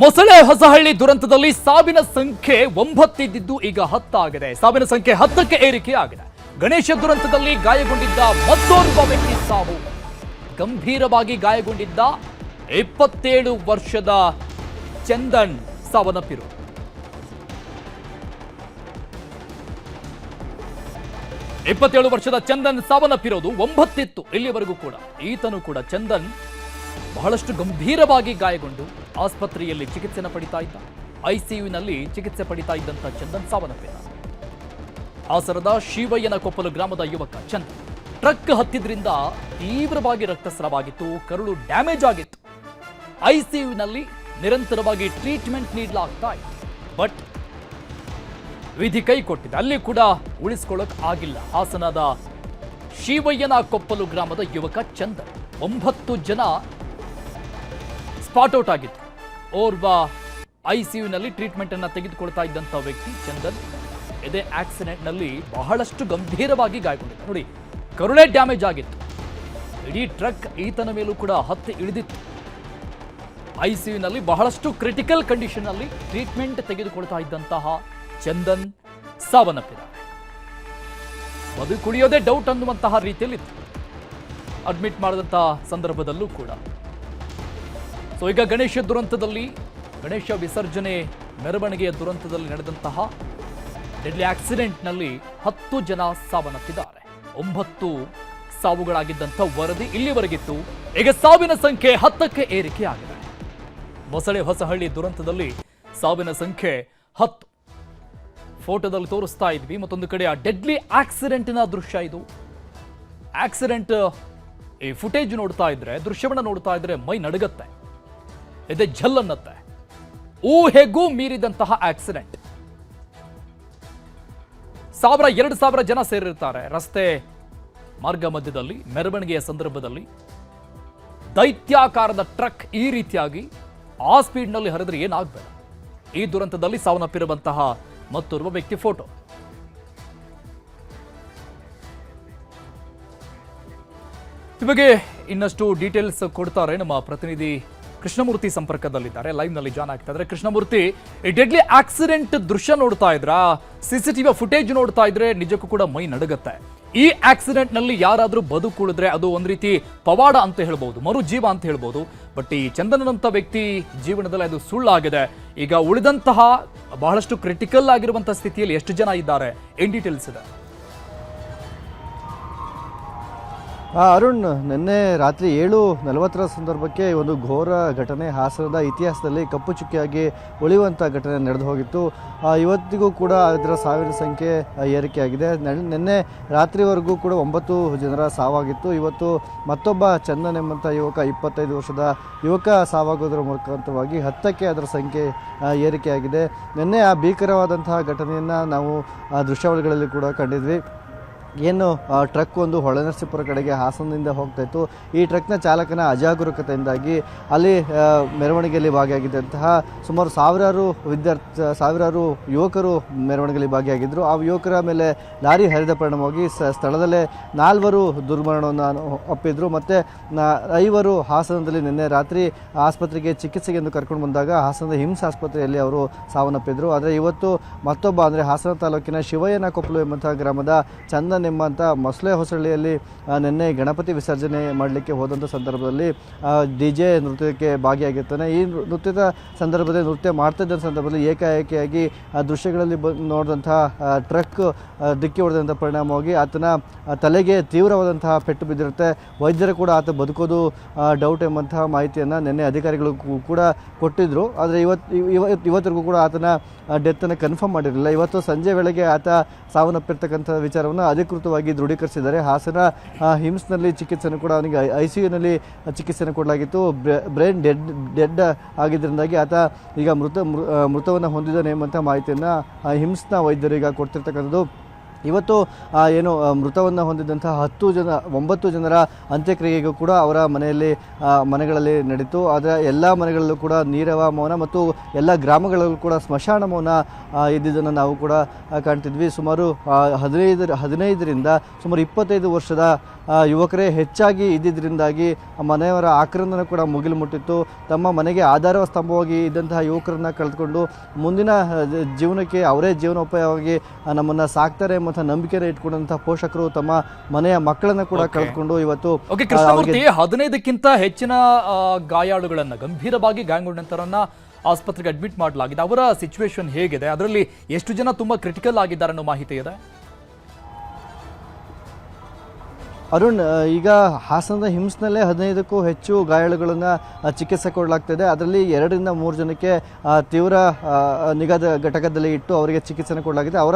ಮೊಸಳೆ ಹೊಸಹಳ್ಳಿ ದುರಂತದಲ್ಲಿ ಸಾವಿನ ಸಂಖ್ಯೆ 9 ಇದ್ದಿದ್ದು ಈಗ 10 ಆಗಿದೆ. ಸಾವಿನ ಸಂಖ್ಯೆ 10ಕ್ಕೆ ಏರಿಕೆ ಆಗಿದೆ. ಗಣೇಶ ದುರಂತದಲ್ಲಿ ಗಾಯಗೊಂಡಿದ್ದ ಮತ್ತೋರ್ವ ವ್ಯಕ್ತಿ ಸಾವು. ಗಂಭೀರವಾಗಿ ಗಾಯಗೊಂಡಿದ್ದ 27 ವರ್ಷದ ಚಂದನ್ ಸಾವನ್ನಪ್ಪಿರು. ವರ್ಷದ ಚಂದನ್ ಸಾವನ್ನಪ್ಪಿರೋದು 9 ಇತ್ತು ಇಲ್ಲಿವರೆಗೂ ಕೂಡ. ಈತನು ಕೂಡ ಚಂದನ್ ಬಹಳಷ್ಟು ಗಂಭೀರವಾಗಿ ಗಾಯಗೊಂಡು ಆಸ್ಪತ್ರೆಯಲ್ಲಿ ಚಿಕಿತ್ಸೆನ ಪಡಿತಾ ಇದ್ದ. ಐಸಿಯುನಲ್ಲಿ ಚಿಕಿತ್ಸೆ ಪಡಿತಾ ಇದ್ದಂತ ಚಂದನ್ ಸಾವನ್ನಪ್ಪಿದ. ಹಾಸನದ ಶಿವಯ್ಯನ ಕೊಪ್ಪಲು ಗ್ರಾಮದ ಯುವಕ ಚಂದನ್ ಟ್ರಕ್ ಹತ್ತಿದ್ರಿಂದ ತೀವ್ರವಾಗಿ ರಕ್ತಸ್ರಾವಾಗಿತ್ತು, ಕರುಳು ಡ್ಯಾಮೇಜ್ ಆಗಿತ್ತು. ಐಸಿಯುನಲ್ಲಿ ನಿರಂತರವಾಗಿ ಟ್ರೀಟ್ಮೆಂಟ್ ನೀಡಲಾಗ್ತಾ ಇತ್ತು. ಬಟ್ ವಿಧಿ ಕೈ ಕೊಟ್ಟಿದೆ, ಅಲ್ಲಿ ಕೂಡ ಉಳಿಸ್ಕೊಳ್ಳೋಕೆ ಆಗಿಲ್ಲ. ಹಾಸನದ ಶಿವಯ್ಯನ ಕೊಪ್ಪಲು ಗ್ರಾಮದ ಯುವಕ ಚಂದನ್ 9 ಜನ ಸ್ಪಾಟ್ ಔಟ್ ಆಗಿತ್ತು. ಓರ್ವ ಐಸಿಯುನಲ್ಲಿ ಟ್ರೀಟ್ಮೆಂಟ್ ಅನ್ನು ತೆಗೆದುಕೊಳ್ತಾ ಇದ್ದಂಥ ವ್ಯಕ್ತಿ ಚಂದನ್ ಇದೇ ಆಕ್ಸಿಡೆಂಟ್ ನಲ್ಲಿ ಬಹಳಷ್ಟು ಗಂಭೀರವಾಗಿ ಗಾಯಗೊಂಡಿದ್ದ. ನೋಡಿ, ಕರುಳೇ ಡ್ಯಾಮೇಜ್ ಆಗಿತ್ತು. ಇಡೀ ಟ್ರಕ್ ಈತನ ಮೇಲೂ ಕೂಡ ಹತ್ತಿ ಇಳಿದಿತ್ತು. ಐಸಿಯುನಲ್ಲಿ ಬಹಳಷ್ಟು ಕ್ರಿಟಿಕಲ್ ಕಂಡೀಷನ್ ನಲ್ಲಿ ಟ್ರೀಟ್ಮೆಂಟ್ ತೆಗೆದುಕೊಳ್ತಾ ಇದ್ದಂತಹ ಚಂದನ್ ಸಾವನ್ನಪ್ಪಿದ್ದಾರೆ. ಬದುಕುಳಿಯೋದೇ ಡೌಟ್ ಅನ್ನುವಂತಹ ರೀತಿಯಲ್ಲಿತ್ತು. ಅಡ್ಮಿಟ್ ಮಾಡಿದಂತಹ ಸಂದರ್ಭದಲ್ಲೂ ಕೂಡ. ಸೊ ಈಗ ಗಣೇಶ ದುರಂತದಲ್ಲಿ, ಗಣೇಶ ವಿಸರ್ಜನೆ ಮೆರವಣಿಗೆಯ ದುರಂತದಲ್ಲಿ ನಡೆದಂತಹ ಡೆಡ್ಲಿ ಆಕ್ಸಿಡೆಂಟ್ನಲ್ಲಿ 10 ಜನ ಸಾವನ್ನಪ್ಪಿದ್ದಾರೆ. 9 ಸಾವುಗಳಾಗಿದ್ದಂಥ ವರದಿ ಇಲ್ಲಿವರೆಗಿತ್ತು. ಈಗ ಸಾವಿನ ಸಂಖ್ಯೆ 10ಕ್ಕೆ ಏರಿಕೆ ಆಗಿದೆ. ಮೊಸಳೆ ಹೊಸಹಳ್ಳಿ ದುರಂತದಲ್ಲಿ ಸಾವಿನ ಸಂಖ್ಯೆ 10 ಫೋಟೋದಲ್ಲಿ ತೋರಿಸ್ತಾ ಇದ್ವಿ. ಮತ್ತೊಂದು ಕಡೆ ಆ ಡೆಡ್ಲಿ ಆಕ್ಸಿಡೆಂಟ್ನ ದೃಶ್ಯ ಇದು. ಆಕ್ಸಿಡೆಂಟ್ ಈ ಫುಟೇಜ್ ನೋಡ್ತಾ ಇದ್ರೆ, ದೃಶ್ಯವನ್ನ ನೋಡ್ತಾ ಇದ್ರೆ ಮೈ ನಡುಗತ್ತೆ, ಇದೆ ಝಲ್ ಅನ್ನತ್ತೆ. ಊಹೆಗೂ ಮೀರಿದಂತಹ ಆಕ್ಸಿಡೆಂಟ್. 1000-2000 ಜನ ಸೇರಿರ್ತಾರೆ ರಸ್ತೆ ಮಾರ್ಗ ಮಧ್ಯದಲ್ಲಿ ಮೆರವಣಿಗೆಯ ಸಂದರ್ಭದಲ್ಲಿ. ದೈತ್ಯಾಕಾರದ ಟ್ರಕ್ ಈ ರೀತಿಯಾಗಿ ಆ ಸ್ಪೀಡ್ನಲ್ಲಿ ಹರಿದ್ರೆ ಏನಾಗಬೇಡ. ಈ ದುರಂತದಲ್ಲಿ ಸಾವನ್ನಪ್ಪಿರುವಂತಹ ಮತ್ತೋರ್ವ ವ್ಯಕ್ತಿ ಫೋಟೋ. ಈ ಬಗ್ಗೆ ಇನ್ನಷ್ಟು ಡೀಟೇಲ್ಸ್ ಕೊಡ್ತಾರೆ ನಮ್ಮ ಪ್ರತಿನಿಧಿ ಕೃಷ್ಣಮೂರ್ತಿ ಸಂಪರ್ಕದಲ್ಲಿದ್ದಾರೆ, ಲೈವ್ ನಲ್ಲಿ ಜಾಯ್ನ್ ಆಗ್ತಾ ಇದ್ದಾರೆ. ಕೃಷ್ಣಮೂರ್ತಿ, ಈ ಡೆಡ್ಲಿ ಆಕ್ಸಿಡೆಂಟ್ ದೃಶ್ಯ ನೋಡ್ತಾ ಇದ್ರ, ಸಿಸಿಟಿವಿ ಫುಟೇಜ್ ನೋಡ್ತಾ ಇದ್ರೆ ನಿಜಕ್ಕೂ ಕೂಡ ಮೈ ನಡುಗತ್ತೆ. ಈ ಆಕ್ಸಿಡೆಂಟ್ ನಲ್ಲಿ ಯಾರಾದ್ರೂ ಬದುಕುಳಿದ್ರೆ ಅದು ಒಂದ್ ರೀತಿ ಪವಾಡ ಅಂತ ಹೇಳ್ಬಹುದು, ಮರು ಜೀವ ಅಂತ ಹೇಳ್ಬಹುದು. ಬಟ್ ಈ ಚಂದನಂತ ವ್ಯಕ್ತಿ ಜೀವನದಲ್ಲಿ ಅದು ಸುಳ್ಳಾಗಿದೆ. ಈಗ ಉಳಿದಂತಹ ಬಹಳಷ್ಟು ಕ್ರಿಟಿಕಲ್ ಆಗಿರುವಂತಹ ಸ್ಥಿತಿಯಲ್ಲಿ ಎಷ್ಟು ಜನ ಇದ್ದಾರೆ, ಏನ್ ಡೀಟೇಲ್ಸ್ ಇದೆ? ಅರುಣ್, ನಿನ್ನೆ ರಾತ್ರಿ 7:40 ಸಂದರ್ಭಕ್ಕೆ ಒಂದು ಘೋರ ಘಟನೆ ಹಾಸನದ ಇತಿಹಾಸದಲ್ಲಿ ಕಪ್ಪು ಚುಕ್ಕಿಯಾಗಿ ಉಳಿಯುವಂಥ ಘಟನೆ ನಡೆದು ಹೋಗಿತ್ತು. ಇವತ್ತಿಗೂ ಕೂಡ ಅದರ ಸಾವಿನ ಸಂಖ್ಯೆ ಏರಿಕೆಯಾಗಿದೆ. ನಿನ್ನೆ ರಾತ್ರಿವರೆಗೂ ಕೂಡ 9 ಜನರ ಸಾವಾಗಿತ್ತು. ಇವತ್ತು ಮತ್ತೊಬ್ಬ ಚಂದನ್ ಎಂಬಂಥ ಯುವಕ, 25 ವರ್ಷದ ಯುವಕ ಸಾವಾಗೋದ್ರ ಮುಖಾಂತರವಾಗಿ 10ಕ್ಕೆ ಅದರ ಸಂಖ್ಯೆ ಏರಿಕೆಯಾಗಿದೆ. ನಿನ್ನೆ ಆ ಭೀಕರವಾದಂತಹ ಘಟನೆಯನ್ನು ನಾವು ದೃಶ್ಯಾವಳಿಗಳಲ್ಲಿ ಕೂಡ ಕಂಡಿದ್ವಿ. ಏನು ಟ್ರಕ್ ಒಂದು ಹೊಳೆನರಸೀಪುರ ಕಡೆಗೆ ಹಾಸನದಿಂದ ಹೋಗ್ತಾ ಇತ್ತು. ಈ ಟ್ರಕ್ನ ಚಾಲಕನ ಅಜಾಗರೂಕತೆಯಿಂದಾಗಿ ಅಲ್ಲಿ ಮೆರವಣಿಗೆಯಲ್ಲಿ ಭಾಗಿಯಾಗಿದ್ದಂತಹ ಸುಮಾರು ಸಾವಿರಾರು ಯುವಕರು ಮೆರವಣಿಗೆಯಲ್ಲಿ ಭಾಗಿಯಾಗಿದ್ದರು. ಆ ಯುವಕರ ಮೇಲೆ ಲಾರಿ ಹರಿದ ಪರಿಣಾಮವಾಗಿ ಸ್ಥಳದಲ್ಲೇ 4 ದುರ್ಮರಣವನ್ನು ಒಪ್ಪಿದ್ರು. ಮತ್ತು 5 ಹಾಸನದಲ್ಲಿ ನಿನ್ನೆ ರಾತ್ರಿ ಆಸ್ಪತ್ರೆಗೆ ಚಿಕಿತ್ಸೆಗೆ ಎಂದು ಕರ್ಕೊಂಡು ಬಂದಾಗ ಹಾಸನದ ಹಿಮ್ಸ್ ಆಸ್ಪತ್ರೆಯಲ್ಲಿ ಅವರು ಸಾವನ್ನಪ್ಪಿದ್ರು. ಆದರೆ ಇವತ್ತು ಮತ್ತೊಬ್ಬ, ಅಂದರೆ ಹಾಸನ ತಾಲೂಕಿನ ಶಿವಯ್ಯನ ಕೊಪ್ಪಲು ಎಂಬಂತಹ ಗ್ರಾಮದ ಚಂದನ್ ಎಂಬಂಥ ಮೊಸಳೆ ಹೊಸಳ್ಳಿಯಲ್ಲಿ ನಿನ್ನೆ ಗಣಪತಿ ವಿಸರ್ಜನೆ ಮಾಡಲಿಕ್ಕೆ ಹೋದಂಥ ಸಂದರ್ಭದಲ್ಲಿ DJ ನೃತ್ಯಕ್ಕೆ ಭಾಗಿಯಾಗಿರ್ತಾನೆ. ಈ ನೃತ್ಯದ ಸಂದರ್ಭದಲ್ಲಿ ನೃತ್ಯ ಮಾಡ್ತಿದ್ದ ಸಂದರ್ಭದಲ್ಲಿ ಏಕಾಏಕಿಯಾಗಿ ಆ ದೃಶ್ಯಗಳಲ್ಲಿ ನೋಡಿದಂತಹ ಟ್ರಕ್ ಡಿಕ್ಕಿ ಹೊಡೆದಂಥ ಪರಿಣಾಮವಾಗಿ ಆತನ ತಲೆಗೆ ತೀವ್ರವಾದಂತಹ ಪೆಟ್ಟು ಬಿದ್ದಿರುತ್ತೆ. ವೈದ್ಯರು ಕೂಡ ಆತ ಬದುಕೋದು ಡೌಟ್ ಎಂಬಂತಹ ಮಾಹಿತಿಯನ್ನು ನಿನ್ನೆ ಅಧಿಕಾರಿಗಳು ಕೂಡ ಕೊಟ್ಟಿದ್ದರು. ಆದರೆ ಇವತ್ತಿಗೂ ಕೂಡ ಆತನ ಡೆತ್ತನ್ನು ಕನ್ಫರ್ಮ್ ಮಾಡಿರಲಿಲ್ಲ. ಇವತ್ತು ಸಂಜೆ ವೇಳೆಗೆ ಆತ ಸಾವನ್ನಪ್ಪಿರ್ತಕ್ಕಂಥ ವಿಚಾರವನ್ನು ಅಧಿಕೃತವಾಗಿ ದೃಢೀಕರಿಸಿದ್ದಾರೆ. ಹಾಸನ ಹಿಮ್ಸ್ನಲ್ಲಿ ಚಿಕಿತ್ಸೆಯನ್ನು ಕೂಡ ಅವನಿಗೆ ICUನಲ್ಲಿ ಚಿಕಿತ್ಸೆಯನ್ನು ಕೊಡಲಾಗಿತ್ತು. ಬ್ರೈನ್ ಡೆಡ್ ಆಗಿದ್ದರಿಂದಾಗಿ ಆತ ಈಗ ಮೃತವನ್ನು ಹೊಂದಿದ್ದಾನೆ ಎಂಬಂಥ ಮಾಹಿತಿಯನ್ನು ಹಿಮ್ಸ್ನ ವೈದ್ಯರು ಈಗ ಕೊಡ್ತಿರ್ತಕ್ಕಂಥದ್ದು. ಇವತ್ತು ಏನು ಮೃತವನ್ನು ಹೊಂದಿದ್ದಂತಹ 9 ಜನರ ಅಂತ್ಯಕ್ರಿಯೆಗೂ ಕೂಡ ಅವರ ಮನೆಗಳಲ್ಲಿ ನಡೀತು. ಆದರೆ ಎಲ್ಲ ಮನೆಗಳಲ್ಲೂ ಕೂಡ ನೀರವ ಮೌನ ಮತ್ತು ಎಲ್ಲ ಗ್ರಾಮಗಳಲ್ಲೂ ಕೂಡ ಸ್ಮಶಾನ ಮೌನ ಇದ್ದಿದ್ದನ್ನು ನಾವು ಕೂಡ ಕಾಣ್ತಿದ್ವಿ. ಸುಮಾರು 15ರಿಂದ ಸುಮಾರು 25 ವರ್ಷದ ಯುವಕರೇ ಹೆಚ್ಚಾಗಿ ಇದ್ದಿದ್ದರಿಂದಾಗಿ ಮನೆಯವರ ಆಕ್ರಂದನ ಕೂಡ ಮುಗಿಲು ಮುಟ್ಟಿತ್ತು. ತಮ್ಮ ಮನೆಗೆ ಆಧಾರ ಸ್ತಂಭವಾಗಿ ಇದ್ದಂತಹ ಯುವಕರನ್ನ ಕಳೆದುಕೊಂಡು ಮುಂದಿನ ಜೀವನಕ್ಕೆ ಅವರೇ ಜೀವನೋಪಾಯವಾಗಿ ನಮ್ಮನ್ನು ಸಾಕ್ತಾರೆ ಎಂಬ ನಂಬಿಕೆನ ಇಟ್ಕೊಂಡಂತಹ ಪೋಷಕರು ತಮ್ಮ ಮನೆಯ ಮಕ್ಕಳನ್ನ ಕೂಡ ಕಳೆದುಕೊಂಡು ಇವತ್ತು 15ಕ್ಕಿಂತ ಹೆಚ್ಚಿನ ಗಾಯಾಳುಗಳನ್ನ ಗಂಭೀರವಾಗಿ ಗಾಯಗೊಂಡಂತರನ್ನ ಆಸ್ಪತ್ರೆಗೆ ಅಡ್ಮಿಟ್ ಮಾಡಲಾಗಿದೆ. ಅವರ ಸಿಚುವೇಶನ್ ಹೇಗಿದೆ? ಅದರಲ್ಲಿ ಎಷ್ಟು ಜನ ತುಂಬಾ ಕ್ರಿಟಿಕಲ್ ಆಗಿದ್ದಾರೆ ಅನ್ನೋ ಮಾಹಿತಿ ಇದೆ? ಅರುಣ್, ಈಗ ಹಾಸನದ ಹಿಮ್ಸ್ನಲ್ಲೇ 15ಕ್ಕೂ ಹೆಚ್ಚು ಗಾಯಾಳುಗಳನ್ನು ಚಿಕಿತ್ಸೆ ಕೊಡಲಾಗ್ತಿದೆ. ಅದರಲ್ಲಿ 2 ರಿಂದ 3 ಜನಕ್ಕೆ ತೀವ್ರ ನಿಗಾದ ಘಟಕದಲ್ಲಿ ಇಟ್ಟು ಅವರಿಗೆ ಚಿಕಿತ್ಸೆನ ಕೊಡಲಾಗಿದೆ. ಅವರ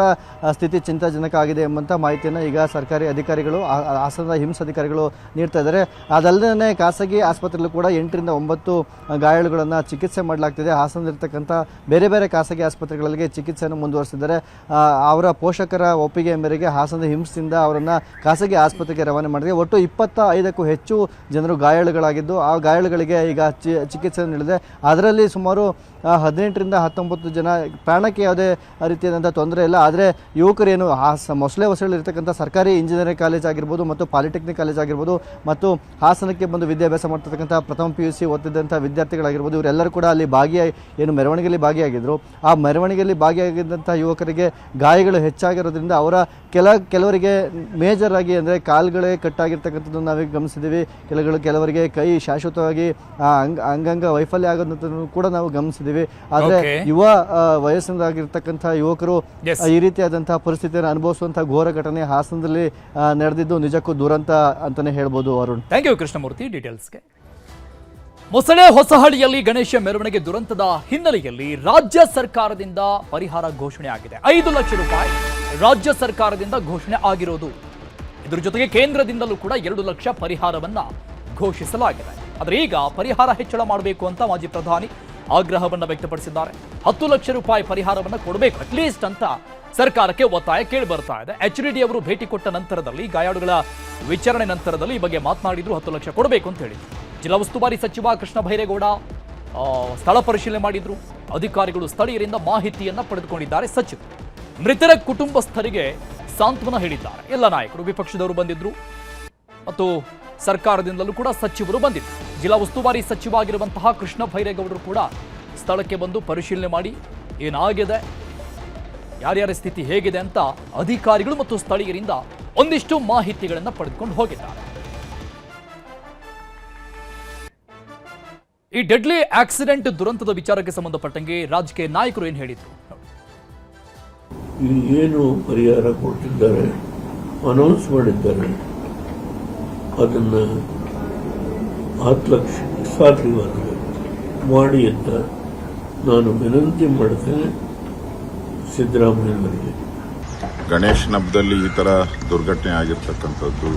ಸ್ಥಿತಿ ಚಿಂತಾಜನಕ ಆಗಿದೆ ಎಂಬಂಥ ಮಾಹಿತಿಯನ್ನು ಈಗ ಸರ್ಕಾರಿ ಅಧಿಕಾರಿಗಳು, ಹಾಸನದ ಹಿಮ್ಸ್ ಅಧಿಕಾರಿಗಳು ನೀಡ್ತಾ ಇದ್ದಾರೆ. ಅದಲ್ಲದೆ ಖಾಸಗಿ ಆಸ್ಪತ್ರೆಯಲ್ಲೂ ಕೂಡ 8 ರಿಂದ 9 ಗಾಯಾಳುಗಳನ್ನು ಚಿಕಿತ್ಸೆ ಮಾಡಲಾಗ್ತಿದೆ. ಹಾಸನದಲ್ಲಿರ್ತಕ್ಕಂಥ ಬೇರೆ ಬೇರೆ ಖಾಸಗಿ ಆಸ್ಪತ್ರೆಗಳಿಗೆ ಚಿಕಿತ್ಸೆಯನ್ನು ಮುಂದುವರಿಸಿದ್ದಾರೆ. ಅವರ ಪೋಷಕರ ಒಪ್ಪಿಗೆ ಮೇರೆಗೆ ಹಾಸನದ ಹಿಮ್ಸ್ನಿಂದ ಅವರನ್ನು ಖಾಸಗಿ ಆಸ್ಪತ್ರೆಗೆ ರವಾನೆ ಮಾಡಿದೆ. ಒಟ್ಟು 25ಕ್ಕೂ ಹೆಚ್ಚು ಜನರು ಗಾಯಾಳುಗಳಾಗಿದ್ದು ಆ ಗಾಯಾಳುಗಳಿಗೆ ಈಗ ಚಿಕಿತ್ಸೆ ನೀಡಿದೆ. ಅದರಲ್ಲಿ ಸುಮಾರು 18 ರಿಂದ 19 ಜನ ಪ್ರಾಣಕ್ಕೆ ಯಾವುದೇ ರೀತಿಯಾದಂಥ ತೊಂದರೆ ಇಲ್ಲ. ಆದರೆ ಯುವಕರೇನು ಮೊಸಳೆ ಹೊಸಳಿರ್ತಕ್ಕಂಥ ಸರ್ಕಾರಿ ಇಂಜಿನಿಯರಿಂಗ್ ಕಾಲೇಜ್ ಆಗಿರ್ಬೋದು ಮತ್ತು ಪಾಲಿಟೆಕ್ನಿಕ್ ಕಾಲೇಜ್ ಆಗಿರ್ಬೋದು ಮತ್ತು ಹಾಸನಕ್ಕೆ ಬಂದು ವಿದ್ಯಾಭ್ಯಾಸ ಮಾಡ್ತಿರ್ತಕ್ಕಂಥ ಪ್ರಥಮ PUC ಓದ್ತಿದ್ದಂಥ ವಿದ್ಯಾರ್ಥಿಗಳಾಗಿರ್ಬೋದು, ಇವರೆಲ್ಲರೂ ಕೂಡ ಅಲ್ಲಿ ಏನು ಮೆರವಣಿಗೆಯಲ್ಲಿ ಭಾಗಿಯಾಗಿದ್ದರು. ಆ ಮೆರವಣಿಗೆಯಲ್ಲಿ ಭಾಗಿಯಾಗಿದ್ದಂಥ ಯುವಕರಿಗೆ ಗಾಯಗಳು ಹೆಚ್ಚಾಗಿರೋದ್ರಿಂದ ಅವರ ಕೆಲವರಿಗೆ ಮೇಜರ್ ಆಗಿ ಅಂದರೆ ಕಾಲುಗಳೇ ಕಟ್ಟಾಗಿರ್ತಕ್ಕಂಥದ್ದು ನಾವೀಗ ಗಮನಿಸಿದ್ದೀವಿ. ಕೆಲವರಿಗೆ ಕೈ ಶಾಶ್ವತವಾಗಿ ಅಂಗಾಂಗ ವೈಫಲ್ಯ ಆಗೋದಂಥದ್ದು ಕೂಡ ನಾವು ಗಮನಿಸಿದ್ದೀವಿ. ಆದರೆ ಯುವ ವಯಸ್ಸಿನದಾಗಿರ್ತಕ್ಕಂಥ ಯುವಕರು ಈ ರೀತಿಯಾದಂತಹ ಪರಿಸ್ಥಿತಿಯನ್ನು ಅನುಭವಿಸುವಂತಹ ಘೋರ ಘಟನೆ ಹಾಸನದಲ್ಲಿ ನಡೆದಿದ್ದು ನಿಜಕ್ಕೂ ದುರಂತ ಅಂತಾನೆ ಹೇಳ್ಬೋದು. ಅರುಣ್, ಥ್ಯಾಂಕ್ ಯು ಕೃಷ್ಣಮೂರ್ತಿ ಡೀಟೇಲ್ಸ್ಗೆ. ಮೊಸಳೆ ಹೊಸಹಳ್ಳಿಯಲ್ಲಿ ಗಣೇಶ ಮೆರವಣಿಗೆ ದುರಂತದ ಹಿನ್ನೆಲೆಯಲ್ಲಿ ರಾಜ್ಯ ಸರ್ಕಾರದಿಂದ ಪರಿಹಾರ ಘೋಷಣೆ ಆಗಿದೆ. 5 ಲಕ್ಷ ರೂಪಾಯಿ ರಾಜ್ಯ ಸರ್ಕಾರದಿಂದ ಘೋಷಣೆ ಆಗಿರೋದು. ಇದರ ಜೊತೆಗೆ ಕೇಂದ್ರದಿಂದಲೂ ಕೂಡ 2 ಲಕ್ಷ ಪರಿಹಾರವನ್ನ ಘೋಷಿಸಲಾಗಿದೆ. ಆದರೆ ಈಗ ಪರಿಹಾರ ಹೆಚ್ಚಳ ಮಾಡಬೇಕು ಅಂತ ಮಾಜಿ ಪ್ರಧಾನಿ ಆಗ್ರಹವನ್ನ ವ್ಯಕ್ತಪಡಿಸಿದ್ದಾರೆ. 10 ಲಕ್ಷ ರೂಪಾಯಿ ಪರಿಹಾರವನ್ನ ಕೊಡಬೇಕು ಅಟ್ಲೀಸ್ಟ್ ಅಂತ ಸರ್ಕಾರಕ್ಕೆ ಒತ್ತಾಯ ಕೇಳಿ ಬರ್ತಾ ಇದೆ. HDD ಅವರು ಭೇಟಿ ಕೊಟ್ಟ ನಂತರದಲ್ಲಿ, ಗಾಯಾಳುಗಳ ವಿಚಾರಣೆ ನಂತರದಲ್ಲಿ ಈ ಬಗ್ಗೆ ಮಾತನಾಡಿದ್ರು. 10 ಲಕ್ಷ ಕೊಡಬೇಕು ಅಂತ ಹೇಳಿ ಜಿಲ್ಲಾ ಉಸ್ತುವಾರಿ ಸಚಿವ ಕೃಷ್ಣ ಬೈರೇಗೌಡ ಸ್ಥಳ ಪರಿಶೀಲನೆ ಮಾಡಿದ್ರು. ಅಧಿಕಾರಿಗಳು ಸ್ಥಳೀಯರಿಂದ ಮಾಹಿತಿಯನ್ನ ಪಡೆದುಕೊಂಡಿದ್ದಾರೆ. ಸಚಿವರು ಮೃತರ ಕುಟುಂಬಸ್ಥರಿಗೆ ಸಾಂತ್ವನ ಹೇಳಿದ್ದಾರೆ. ಎಲ್ಲ ನಾಯಕರು, ವಿಪಕ್ಷದವರು ಬಂದಿದ್ರು ಮತ್ತು ಸರ್ಕಾರದಿಂದಲೂ ಕೂಡ ಸಚಿವರು ಬಂದಿದ್ರು. ಜಿಲ್ಲಾ ಉಸ್ತುವಾರಿ ಸಚಿವ ಆಗಿರುವಂತಹ ಕೃಷ್ಣ ಬೈರೇಗೌಡರು ಕೂಡ ಸ್ಥಳಕ್ಕೆ ಬಂದು ಪರಿಶೀಲನೆ ಮಾಡಿ ಏನಾಗಿದೆ, ಯಾರ್ಯಾರ ಸ್ಥಿತಿ ಹೇಗಿದೆ ಅಂತ ಅಧಿಕಾರಿಗಳು ಮತ್ತು ಸ್ಥಳೀಯರಿಂದ ಒಂದಿಷ್ಟು ಮಾಹಿತಿಗಳನ್ನು ಪಡೆದುಕೊಂಡು ಹೋಗಿದ್ದಾರೆ. ಈ ಡೆಡ್ಲಿ ಆಕ್ಸಿಡೆಂಟ್ ದುರಂತದ ವಿಚಾರಕ್ಕೆ ಸಂಬಂಧಪಟ್ಟಂಗೆ ರಾಜಕೀಯ ನಾಯಕರು ಏನು ಹೇಳಿದ್ರು? ಏನು ಪರಿಹಾರ ಕೊಟ್ಟಿದ್ದಾರೆ, ಅನೌನ್ಸ್ ಮಾಡಿದ್ದಾರೆ, ಅದನ್ನು 10 ಲಕ್ಷ ಸಾಧ್ಯವಾದರೆ ಮಾಡಿ ಅಂತ ನಾನು ವಿನಂತಿ ಮಾಡ್ತೇನೆ ಸಿದ್ದರಾಮಯ್ಯನವರಿಗೆ. ಗಣೇಶನ ಹಬ್ಬದಲ್ಲಿ ಈ ಥರ ದುರ್ಘಟನೆ ಆಗಿರ್ತಕ್ಕಂಥದ್ದು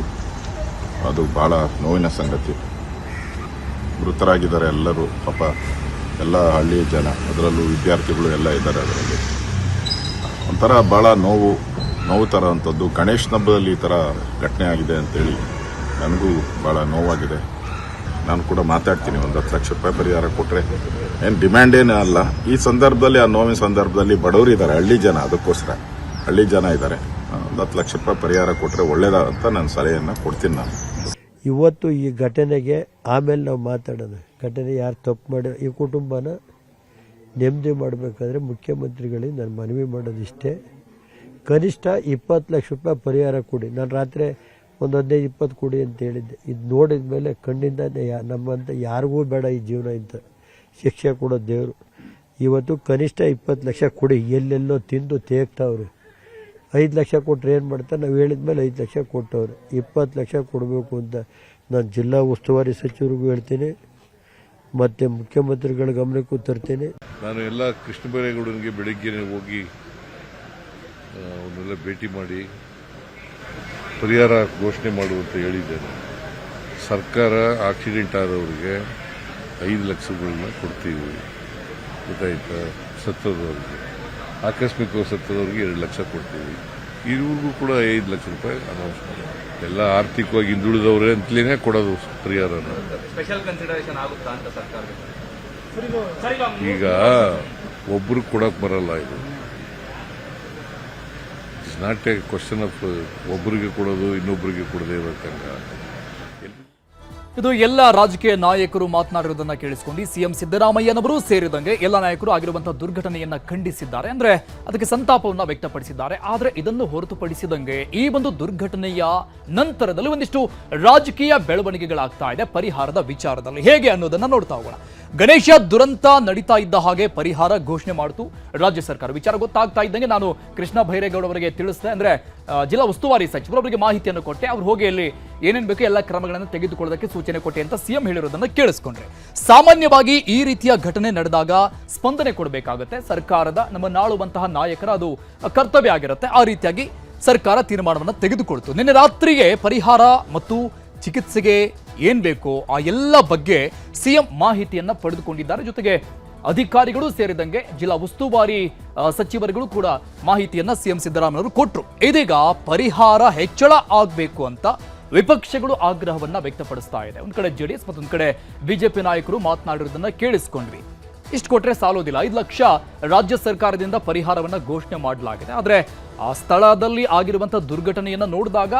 ಅದು ಭಾಳ ನೋವಿನ ಸಂಗತಿ. ಮೃತರಾಗಿದ್ದಾರೆ ಎಲ್ಲರೂ, ಪಾಪ ಎಲ್ಲ ಹಳ್ಳಿಯ ಜನ, ಅದರಲ್ಲೂ ವಿದ್ಯಾರ್ಥಿಗಳು ಎಲ್ಲ ಇದ್ದಾರೆ. ಅದರಲ್ಲಿ ಒಂಥರ ಭಾಳ ನೋವು ಥರ ಅಂಥದ್ದು. ಗಣೇಶನ ಹಬ್ಬದಲ್ಲಿ ಈ ಥರ ಘಟನೆ ಆಗಿದೆ ಅಂತೇಳಿ ನನಗೂ ಭಾಳ ನೋವಾಗಿದೆ. ನಾನು ಕೂಡ ಮಾತಾಡ್ತೀನಿ, 10 ಲಕ್ಷ ರೂಪಾಯಿ ಪರಿಹಾರ ಕೊಟ್ಟರೆ ಏನು ಡಿಮ್ಯಾಂಡ್ ಏನೂ ಅಲ್ಲ. ಈ ಸಂದರ್ಭದಲ್ಲಿ, ಆ ನೋವಿನ ಸಂದರ್ಭದಲ್ಲಿ ಬಡವರು ಇದ್ದಾರೆ, ಹಳ್ಳಿ ಜನ, ಅದಕ್ಕೋಸ್ಕರ ಹಳ್ಳಿ ಜನ ಇದ್ದಾರೆ. 10 ಲಕ್ಷ ರೂಪಾಯಿ ಪರಿಹಾರ ಕೊಟ್ಟರೆ ಒಳ್ಳೇದಂತ ನಾನು ಸಲಹೆಯನ್ನು ಕೊಡ್ತೀನಿ. ನಾನು ಇವತ್ತು ಈ ಘಟನೆಗೆ ಆಮೇಲೆ ನಾವು ಮಾತಾಡೋಣ. ಘಟನೆ ಯಾರು ತಪ್ಪು ಮಾಡಿ ಈ ಕುಟುಂಬನ ನೆಮ್ಮದಿ ಮಾಡಬೇಕಾದ್ರೆ ಮುಖ್ಯಮಂತ್ರಿಗಳಿಗೆ ನಾನು ಮನವಿ ಮಾಡೋದಿಷ್ಟೇ, ಕನಿಷ್ಠ 20 ಲಕ್ಷ ರೂಪಾಯಿ ಪರಿಹಾರ ಕೊಡಿ. ನಾನು ರಾತ್ರಿ ಒಂದು 15-20 ಕೊಡಿ ಅಂತ ಹೇಳಿದ್ದೆ. ಇದು ನೋಡಿದ ಮೇಲೆ ಕಣ್ಣಿಂದ ನಮ್ಮಂತ ಯಾರಿಗೂ ಬೇಡ ಈ ಜೀವನ, ಇಂಥ ಶಿಕ್ಷೆ ಕೊಡೋ ದೇವರು. ಇವತ್ತು ಕನಿಷ್ಠ 20 ಲಕ್ಷ ಕೊಡಿ. ಎಲ್ಲೆಲ್ಲೋ ತಿಂದು ತೇಗ್ತಾವ್ರೆ. 5 ಲಕ್ಷ ಕೊಟ್ಟರೆ ಏನು ಮಾಡ್ತಾರೆ? ನಾವು ಹೇಳಿದ ಮೇಲೆ 5 ಲಕ್ಷ ಕೊಟ್ಟವ್ರೆ. 20 ಲಕ್ಷ ಕೊಡಬೇಕು ಅಂತ ನಾನು ಜಿಲ್ಲಾ ಉಸ್ತುವಾರಿ ಸಚಿವರಿಗೂ ಹೇಳ್ತೀನಿ, ಮತ್ತು ಮುಖ್ಯಮಂತ್ರಿಗಳ ಗಮನಕ್ಕೂ ತರ್ತೀನಿ. ನಾನು ಎಲ್ಲ ಕೃಷ್ಣ ಬೈರೇಗೌಡನಿಗೆ ಬೆಳಿಗ್ಗೆ ಹೋಗಿ ಅವನ್ನೆಲ್ಲ ಭೇಟಿ ಮಾಡಿ ಪರಿಹಾರ ಘೋಷಣೆ ಮಾಡುವಂತ ಹೇಳಿದ್ದೇನೆ. ಸರ್ಕಾರ ಆಕ್ಸಿಡೆಂಟ್ ಆದವರಿಗೆ 5 ಲಕ್ಷಗಳನ್ನ ಕೊಡ್ತೀವಿ, ಗೊತ್ತಾಯ್ತಾ? ಸತ್ತದವರಿಗೆ, ಆಕಸ್ಮಿಕವಾಗಿ ಸತ್ತದವರಿಗೆ 2 ಲಕ್ಷ ಕೊಡ್ತೀವಿ. ಇವ್ರಿಗೂ ಕೂಡ 5 ಲಕ್ಷ ರೂಪಾಯಿ ಅನೌನ್ಸ್ ಮಾಡಿ. ಎಲ್ಲ ಆರ್ಥಿಕವಾಗಿ ಹಿಂದುಳಿದವ್ರೆ ಅಂತಲೇ ಕೊಡೋದು ಪರಿಹಾರನ. ಈಗ ಒಬ್ರು ಕೊಡಕ್ ಬರಲ್ಲ, ಇದು ನಾಟ್ ಎ ಕ್ವಶನ್ ಆಫ್ ಒಬ್ಬರಿಗೆ ಕೊಡೋದು ಇನ್ನೊಬ್ಬರಿಗೆ ಕೊಡದೇ ಇರಬೇಕಂಗ. ಇದು ಎಲ್ಲ ರಾಜಕೀಯ ನಾಯಕರು ಮಾತನಾಡಿರುವುದನ್ನ ಕೇಳಿಸಿಕೊಂಡು ಸಿಎಂ ಸಿದ್ದರಾಮಯ್ಯನವರು ಸೇರಿದಂಗೆ ಎಲ್ಲ ನಾಯಕರು ಆಗಿರುವಂತಹ ದುರ್ಘಟನೆಯನ್ನ ಖಂಡಿಸಿದ್ದಾರೆ. ಅಂದ್ರೆ ಅದಕ್ಕೆ ಸಂತಾಪವನ್ನ ವ್ಯಕ್ತಪಡಿಸಿದ್ದಾರೆ. ಆದ್ರೆ ಇದನ್ನು ಹೊರತುಪಡಿಸಿದಂಗೆ ಈ ಒಂದು ದುರ್ಘಟನೆಯ ನಂತರದಲ್ಲಿ ಒಂದಿಷ್ಟು ರಾಜಕೀಯ ಬೆಳವಣಿಗೆಗಳಾಗ್ತಾ ಇದೆ ಪರಿಹಾರದ ವಿಚಾರದಲ್ಲಿ. ಹೇಗೆ ಅನ್ನೋದನ್ನ ನೋಡ್ತಾ ಹೋಗೋಣ. ಗಣೇಶ ದುರಂತ ನಡೀತಾ ಇದ್ದ ಹಾಗೆ ಪರಿಹಾರ ಘೋಷಣೆ ಮಾಡಿತು ರಾಜ್ಯ ಸರ್ಕಾರ. ವಿಚಾರ ಗೊತ್ತಾಗ್ತಾ ಇದ್ದಂಗೆ ನಾನು ಕೃಷ್ಣ ಬೈರೇಗೌಡ ಅವರಿಗೆ ತಿಳಿಸಿದೆ. ಅಂದ್ರೆ ಜಿಲ್ಲಾ ಉಸ್ತುವಾರಿ ಸಚಿವರು ಅವರಿಗೆ ಮಾಹಿತಿಯನ್ನು ಕೊಟ್ಟೆ. ಅವ್ರು ಹೋಗಿ ಅಲ್ಲಿ ಏನೇನು ಬೇಕು ಎಲ್ಲ ಕ್ರಮಗಳನ್ನು ತೆಗೆದುಕೊಳ್ಳೋದಕ್ಕೆ ಸೂಚನೆ ಕೊಟ್ಟೆ ಅಂತ ಸಿಎಂ ಹೇಳಿರೋದನ್ನ ಕೇಳಿಸ್ಕೊಂಡ್ರೆ, ಸಾಮಾನ್ಯವಾಗಿ ಈ ರೀತಿಯ ಘಟನೆ ನಡೆದಾಗ ಸ್ಪಂದನೆ ಕೊಡಬೇಕಾಗುತ್ತೆ. ಸರ್ಕಾರದ ನಮ್ಮ ನಾಳುವಂತಹ ನಾಯಕರ ಅದು ಕರ್ತವ್ಯ ಆಗಿರುತ್ತೆ. ಆ ರೀತಿಯಾಗಿ ಸರ್ಕಾರ ತೀರ್ಮಾನವನ್ನು ತೆಗೆದುಕೊಳ್ತು. ನಿನ್ನೆ ರಾತ್ರಿಗೆ ಪರಿಹಾರ ಮತ್ತು ಚಿಕಿತ್ಸೆಗೆ ಏನ್ ಬೇಕೋ ಆ ಎಲ್ಲ ಬಗ್ಗೆ ಸಿಎಂ ಮಾಹಿತಿಯನ್ನ ಪಡೆದುಕೊಂಡಿದ್ದಾರೆ. ಜೊತೆಗೆ ಅಧಿಕಾರಿಗಳು ಸೇರಿದಂಗೆ ಜಿಲ್ಲಾ ಉಸ್ತುವಾರಿ ಸಚಿವರುಗಳು ಕೂಡ ಮಾಹಿತಿಯನ್ನ ಸಿಎಂ ಸಿದ್ದರಾಮಯ್ಯವರು ಕೊಟ್ಟರು. ಇದೀಗ ಪರಿಹಾರ ಹೆಚ್ಚಳ ಆಗಬೇಕು ಅಂತ ವಿಪಕ್ಷಗಳು ಆಗ್ರಹವನ್ನ ವ್ಯಕ್ತಪಡಿಸ್ತಾ ಇದೆ. ಒಂದ್ ಕಡೆ ಜೆಡಿಎಸ್ ಮತ್ತೊಂದ್ ಕಡೆ ಬಿಜೆಪಿ ನಾಯಕರು ಮಾತನಾಡಿರೋದನ್ನ ಕೇಳಿಸ್ಕೊಂಡ್ವಿ. ಇಷ್ಟು ಕೊಟ್ರೆ ಸಾಲೋದಿಲ್ಲ, 5 ಲಕ್ಷ ರಾಜ್ಯ ಸರ್ಕಾರದಿಂದ ಪರಿಹಾರವನ್ನ ಘೋಷಣೆ ಮಾಡಲಾಗಿದೆ. ಆದ್ರೆ ಆ ಸ್ಥಳದಲ್ಲಿ ಆಗಿರುವಂತಹ ದುರ್ಘಟನೆಯನ್ನ ನೋಡಿದಾಗ,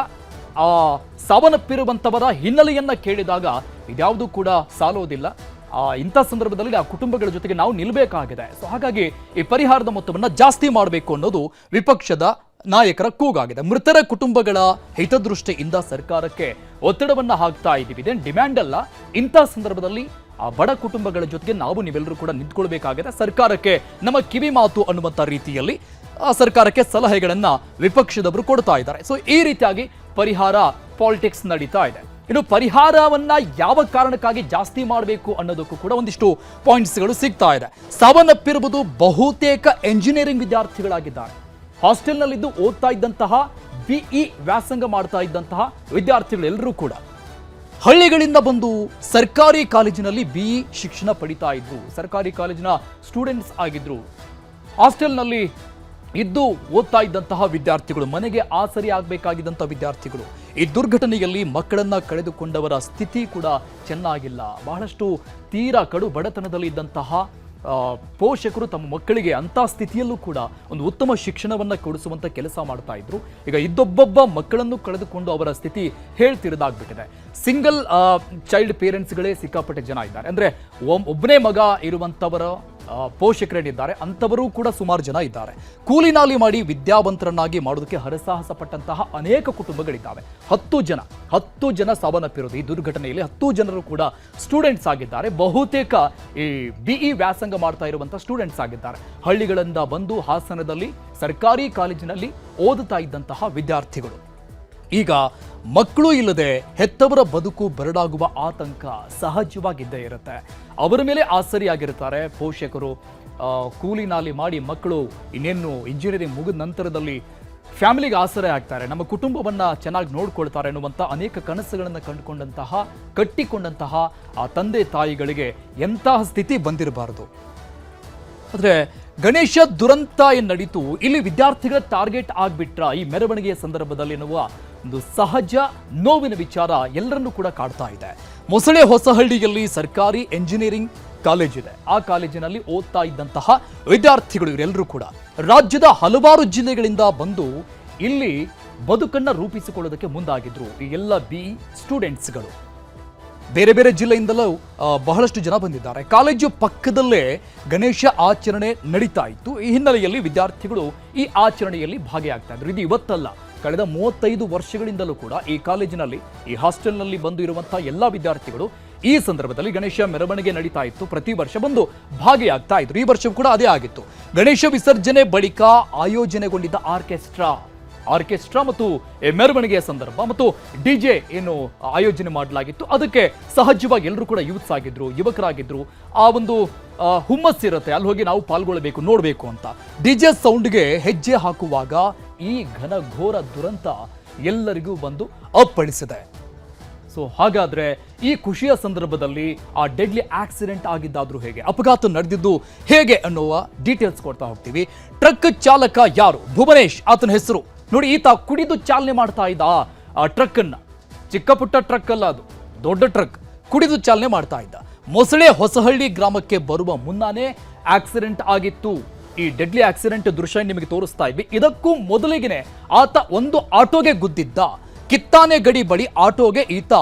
ಆ ಸಾವನ್ನಪ್ಪಿರುವಂತವರ ಹಿನ್ನೆಲೆಯನ್ನ ಕೇಳಿದಾಗ ಇದ್ಯಾವುದೂ ಕೂಡ ಸಾಲೋದಿಲ್ಲ. ಇಂಥ ಸಂದರ್ಭದಲ್ಲಿ ಆ ಕುಟುಂಬಗಳ ಜೊತೆಗೆ ನಾವು ನಿಲ್ಬೇಕಾಗಿದೆ. ಸೊ ಹಾಗಾಗಿ ಈ ಪರಿಹಾರದ ಮೊತ್ತವನ್ನ ಜಾಸ್ತಿ ಮಾಡಬೇಕು ಅನ್ನೋದು ವಿಪಕ್ಷದ ನಾಯಕರ ಕೂಗಾಗಿದೆ. ಮೃತರ ಕುಟುಂಬಗಳ ಹಿತದೃಷ್ಟಿಯಿಂದ ಸರ್ಕಾರಕ್ಕೆ ಒತ್ತಡವನ್ನ ಹಾಕ್ತಾ ಇದ್ದೀವಿ. ಇದೇನು ಡಿಮ್ಯಾಂಡ್ ಅಲ್ಲ. ಇಂಥ ಸಂದರ್ಭದಲ್ಲಿ ಆ ಬಡ ಕುಟುಂಬಗಳ ಜೊತೆಗೆ ನಾವು ನೀವೆಲ್ಲರೂ ಕೂಡ ನಿಂತ್ಕೊಳ್ಬೇಕಾಗಿದೆ. ಸರ್ಕಾರಕ್ಕೆ ನಮ್ಮ ಕಿವಿ ಮಾತು ಅನ್ನುವಂಥ ರೀತಿಯಲ್ಲಿ ಸರ್ಕಾರಕ್ಕೆ ಸಲಹೆಗಳನ್ನ ವಿಪಕ್ಷದವರು ಕೊಡ್ತಾ ಇದ್ದಾರೆ. ಸೊ ಈ ರೀತಿಯಾಗಿ ಪರಿಹಾರ ಪಾಲಿಟಿಕ್ಸ್ ನಡೀತಾ ಇದೆ. ಇನ್ನು ಪರಿಹಾರವನ್ನ ಯಾವ ಕಾರಣಕ್ಕಾಗಿ ಜಾಸ್ತಿ ಮಾಡಬೇಕು ಅನ್ನೋದಕ್ಕೂ ಕೂಡ ಒಂದಿಷ್ಟು ಪಾಯಿಂಟ್ಸ್ಗಳು ಸಿಗ್ತಾ ಇದೆ. ಸಾವನ್ನಪ್ಪಿರುವುದು ಬಹುತೇಕ ಎಂಜಿನಿಯರಿಂಗ್ ವಿದ್ಯಾರ್ಥಿಗಳಾಗಿದ್ದಾರೆ. ಹಾಸ್ಟೆಲ್ನಲ್ಲಿದ್ದು ಓದ್ತಾ ಇದ್ದಂತಹ ಬಿಇ ವ್ಯಾಸಂಗ ಮಾಡ್ತಾ ಇದ್ದಂತಹ ವಿದ್ಯಾರ್ಥಿಗಳೆಲ್ಲರೂ ಕೂಡ ಹಳ್ಳಿಗಳಿಂದ ಬಂದು ಸರ್ಕಾರಿ ಕಾಲೇಜಿನಲ್ಲಿ ಬಿಇ ಶಿಕ್ಷಣ ಪಡಿತಾ ಇದ್ರು. ಸರ್ಕಾರಿ ಕಾಲೇಜಿನ ಸ್ಟೂಡೆಂಟ್ಸ್ ಆಗಿದ್ರು. ಹಾಸ್ಟೆಲ್ನಲ್ಲಿ ಇದ್ದು ಓದ್ತಾ ಇದ್ದಂತಹ ವಿದ್ಯಾರ್ಥಿಗಳು, ಮನೆಗೆ ಆಸರಿ ಆಗಬೇಕಾಗಿದ್ದಂತಹ ವಿದ್ಯಾರ್ಥಿಗಳು. ಈ ದುರ್ಘಟನೆಯಲ್ಲಿ ಮಕ್ಕಳನ್ನ ಕಳೆದುಕೊಂಡವರ ಸ್ಥಿತಿ ಕೂಡ ಚೆನ್ನಾಗಿಲ್ಲ. ಬಹಳಷ್ಟು ತೀರಾ ಕಡು ಬಡತನದಲ್ಲಿ ಇದ್ದಂತಹ ಪೋಷಕರು ತಮ್ಮ ಮಕ್ಕಳಿಗೆ ಅಂಥ ಸ್ಥಿತಿಯಲ್ಲೂ ಕೂಡ ಒಂದು ಉತ್ತಮ ಶಿಕ್ಷಣವನ್ನು ಕೊಡಿಸುವಂಥ ಕೆಲಸ ಮಾಡ್ತಾ ಇದ್ರು. ಈಗ ಇದ್ದೊಬ್ಬೊಬ್ಬ ಮಕ್ಕಳನ್ನು ಕಳೆದುಕೊಂಡು ಅವರ ಸ್ಥಿತಿ ಹೇಳ್ತಿರೋದಾಗ್ಬಿಟ್ಟಿದೆ. ಸಿಂಗಲ್ ಚೈಲ್ಡ್ ಪೇರೆಂಟ್ಸ್ಗಳೇ ಸಿಕ್ಕಾಪಟ್ಟೆ ಜನ ಇದ್ದಾರೆ. ಅಂದರೆ ಒಬ್ಬನೇ ಮಗ ಇರುವಂಥವರ ಪೋಷಕರೇನಿದ್ದಾರೆ ಅಂಥವರೂ ಕೂಡ ಸುಮಾರು ಜನ ಇದ್ದಾರೆ. ಕೂಲಿನಾಲಿ ಮಾಡಿ ವಿದ್ಯಾವಂತರನ್ನಾಗಿ ಮಾಡೋದಕ್ಕೆ ಹರಸಾಹಸ ಪಟ್ಟಂತಹ ಅನೇಕ ಕುಟುಂಬಗಳಿದ್ದಾವೆ. 10 ಜನ ಸಾವನ್ನಪ್ಪಿರೋದು ಈ ದುರ್ಘಟನೆಯಲ್ಲಿ. 10 ಜನರು ಕೂಡ ಸ್ಟೂಡೆಂಟ್ಸ್ ಆಗಿದ್ದಾರೆ. ಬಹುತೇಕ ಈ ಬಿಇ ವ್ಯಾಸಂಗ ಮಾಡ್ತಾ ಇರುವಂತಹ ಸ್ಟೂಡೆಂಟ್ಸ್ ಆಗಿದ್ದಾರೆ. ಹಳ್ಳಿಗಳಿಂದ ಬಂದು ಹಾಸನದಲ್ಲಿ ಸರ್ಕಾರಿ ಕಾಲೇಜಿನಲ್ಲಿ ಓದುತ್ತಾ ಇದ್ದಂತಹ ವಿದ್ಯಾರ್ಥಿಗಳು. ಈಗ ಮಕ್ಕಳು ಇಲ್ಲದೆ ಹೆತ್ತವರ ಬದುಕು ಬರಡಾಗುವ ಆತಂಕ ಸಹಜವಾಗಿದ್ದೇ ಇರುತ್ತೆ. ಅವರ ಮೇಲೆ ಆಸರಿಯಾಗಿರ್ತಾರೆ ಪೋಷಕರು. ಕೂಲಿನಾಲಿ ಮಾಡಿ ಮಕ್ಕಳು ಇನ್ನೇನು ಇಂಜಿನಿಯರಿಂಗ್ ಮುಗಿದ ನಂತರದಲ್ಲಿ ಫ್ಯಾಮಿಲಿಗೆ ಆಸರೆ ಆಗ್ತಾರೆ, ನಮ್ಮ ಕುಟುಂಬವನ್ನು ಚೆನ್ನಾಗಿ ನೋಡ್ಕೊಳ್ತಾರೆ ಅನ್ನುವಂಥ ಅನೇಕ ಕನಸುಗಳನ್ನು ಕಟ್ಟಿಕೊಂಡಂತಹ ಆ ತಂದೆ ತಾಯಿಗಳಿಗೆ ಎಂತಹ ಸ್ಥಿತಿ ಬಂದಿರಬಾರದು. ಆದರೆ ಗಣೇಶ ದುರಂತ ಏನು ನಡೀತು, ಇಲ್ಲಿ ವಿದ್ಯಾರ್ಥಿಗಳ ಟಾರ್ಗೆಟ್ ಆಗ್ಬಿಟ್ರ ಈ ಮೆರವಣಿಗೆಯ ಸಂದರ್ಭದಲ್ಲಿ ಎನ್ನುವ ಒಂದು ಸಹಜ ನೋವಿನ ವಿಚಾರ ಎಲ್ಲರನ್ನೂ ಕೂಡ ಕಾಡ್ತಾ ಇದೆ. ಮೊಸಳೆ ಹೊಸಹಳ್ಳಿಯಲ್ಲಿ ಸರ್ಕಾರಿ ಎಂಜಿನಿಯರಿಂಗ್ ಕಾಲೇಜ್ ಇದೆ. ಆ ಕಾಲೇಜಿನಲ್ಲಿ ಓದ್ತಾ ಇದ್ದಂತಹ ವಿದ್ಯಾರ್ಥಿಗಳು ಇವರೆಲ್ಲರೂ ಕೂಡ ರಾಜ್ಯದ ಹಲವಾರು ಜಿಲ್ಲೆಗಳಿಂದ ಬಂದು ಇಲ್ಲಿ ಬದುಕನ್ನ ರೂಪಿಸಿಕೊಳ್ಳೋದಕ್ಕೆ ಮುಂದಾಗಿದ್ರು. ಈ ಎಲ್ಲ ಬಿಇ ಸ್ಟೂಡೆಂಟ್ಸ್ಗಳು ಬೇರೆ ಬೇರೆ ಜಿಲ್ಲೆಯಿಂದಲೂ ಬಹಳಷ್ಟು ಜನ ಬಂದಿದ್ದಾರೆ. ಕಾಲೇಜು ಪಕ್ಕದಲ್ಲೇ ಗಣೇಶ ಆಚರಣೆ ನಡೀತಾ ಇತ್ತು. ಈ ಹಿನ್ನೆಲೆಯಲ್ಲಿ ವಿದ್ಯಾರ್ಥಿಗಳು ಈ ಆಚರಣೆಯಲ್ಲಿ ಭಾಗಿಯಾಗ್ತಾ ಇದ್ರು. ಇದು ಇವತ್ತಲ್ಲ, ಕಳೆದ 35 ವರ್ಷಗಳಿಂದಲೂ ಕೂಡ ಈ ಕಾಲೇಜಿನಲ್ಲಿ, ಈ ಹಾಸ್ಟೆಲ್ನಲ್ಲಿ ಬಂದು ಇರುವಂತಹ ಎಲ್ಲ ವಿದ್ಯಾರ್ಥಿಗಳು ಈ ಸಂದರ್ಭದಲ್ಲಿ ಗಣೇಶ ಮೆರವಣಿಗೆ ನಡೀತಾ ಇತ್ತು. ಪ್ರತಿ ವರ್ಷ ಬಂದು ಭಾಗಿಯಾಗ್ತಾ ಇದ್ರು. ಈ ವರ್ಷವೂ ಕೂಡ ಅದೇ ಆಗಿತ್ತು. ಗಣೇಶ ವಿಸರ್ಜನೆ ಬಳಿಕ ಆಯೋಜನೆಗೊಂಡಿದ್ದ ಆರ್ಕೆಸ್ಟ್ರಾ ಮತ್ತು ಮೆರವಣಿಗೆಯ ಸಂದರ್ಭ ಮತ್ತು ಡಿಜೆ ಏನು ಆಯೋಜನೆ ಮಾಡಲಾಗಿತ್ತು, ಅದಕ್ಕೆ ಸಹಜವಾಗಿ ಎಲ್ಲರೂ ಕೂಡ ಯೂತ್ಸ್ ಆಗಿದ್ರು, ಯುವಕರಾಗಿದ್ರು. ಆ ಒಂದು ಹುಮ್ಮಸ್ಸಿರುತ್ತೆ, ಅಲ್ಲಿ ಹೋಗಿ ನಾವು ಪಾಲ್ಗೊಳ್ಳಬೇಕು, ನೋಡಬೇಕು ಅಂತ. ಡಿಜೆ ಸೌಂಡ್ಗೆ ಹೆಜ್ಜೆ ಹಾಕುವಾಗ ಈ ಘನಘೋರ ದುರಂತ ಎಲ್ಲರಿಗೂ ಬಂದು ಅಪ್ಪಳಿಸಿದೆ. ಸೊ ಹಾಗಾದ್ರೆ ಈ ಖುಷಿಯ ಸಂದರ್ಭದಲ್ಲಿ ಆ ಡೆಡ್ಲಿ ಆಕ್ಸಿಡೆಂಟ್ ಆಗಿದ್ದಾದ್ರೂ ಹೇಗೆ, ಅಪಘಾತ ನಡೆದಿದ್ದು ಹೇಗೆ ಅನ್ನುವ ಡೀಟೇಲ್ಸ್ ಕೊಡ್ತಾ ಹೋಗ್ತೀವಿ. ಟ್ರಕ್ ಚಾಲಕ ಯಾರು? ಭುವನೇಶ್ ಆತನ ಹೆಸರು. ನೋಡಿ, ಈತ ಕುಡಿದು ಚಾಲನೆ ಮಾಡ್ತಾ ಇದ್ದ ಆ ಟ್ರಕ್ ಅನ್ನ, ಚಿಕ್ಕ ಪುಟ್ಟ ಟ್ರಕ್ ಅಲ್ಲ, ಅದು ದೊಡ್ಡ ಟ್ರಕ್, ಕುಡಿದು ಚಾಲನೆ ಮಾಡ್ತಾ ಇದ್ದ. ಮೊಸಳೆ ಹೊಸಹಳ್ಳಿ ಗ್ರಾಮಕ್ಕೆ ಬರುವ ಮುನ್ನಾನೇ ಆಕ್ಸಿಡೆಂಟ್ ಆಗಿತ್ತು. ಈ ಡೆಡ್ಲಿ ಆಕ್ಸಿಡೆಂಟ್ ದೃಶ್ಯ ನಿಮಗೆ ತೋರಿಸ್ತಾ ಇದ್ವಿ. ಇದಕ್ಕೂ ಮೊದಲಿಗೆನೆ ಆತ ಒಂದು ಆಟೋಗೆ ಗುದ್ದಿದ್ದ. ಕಿತ್ತಾನೆ ಗಡಿ ಬಳಿ ಆಟೋಗೆ ಈತ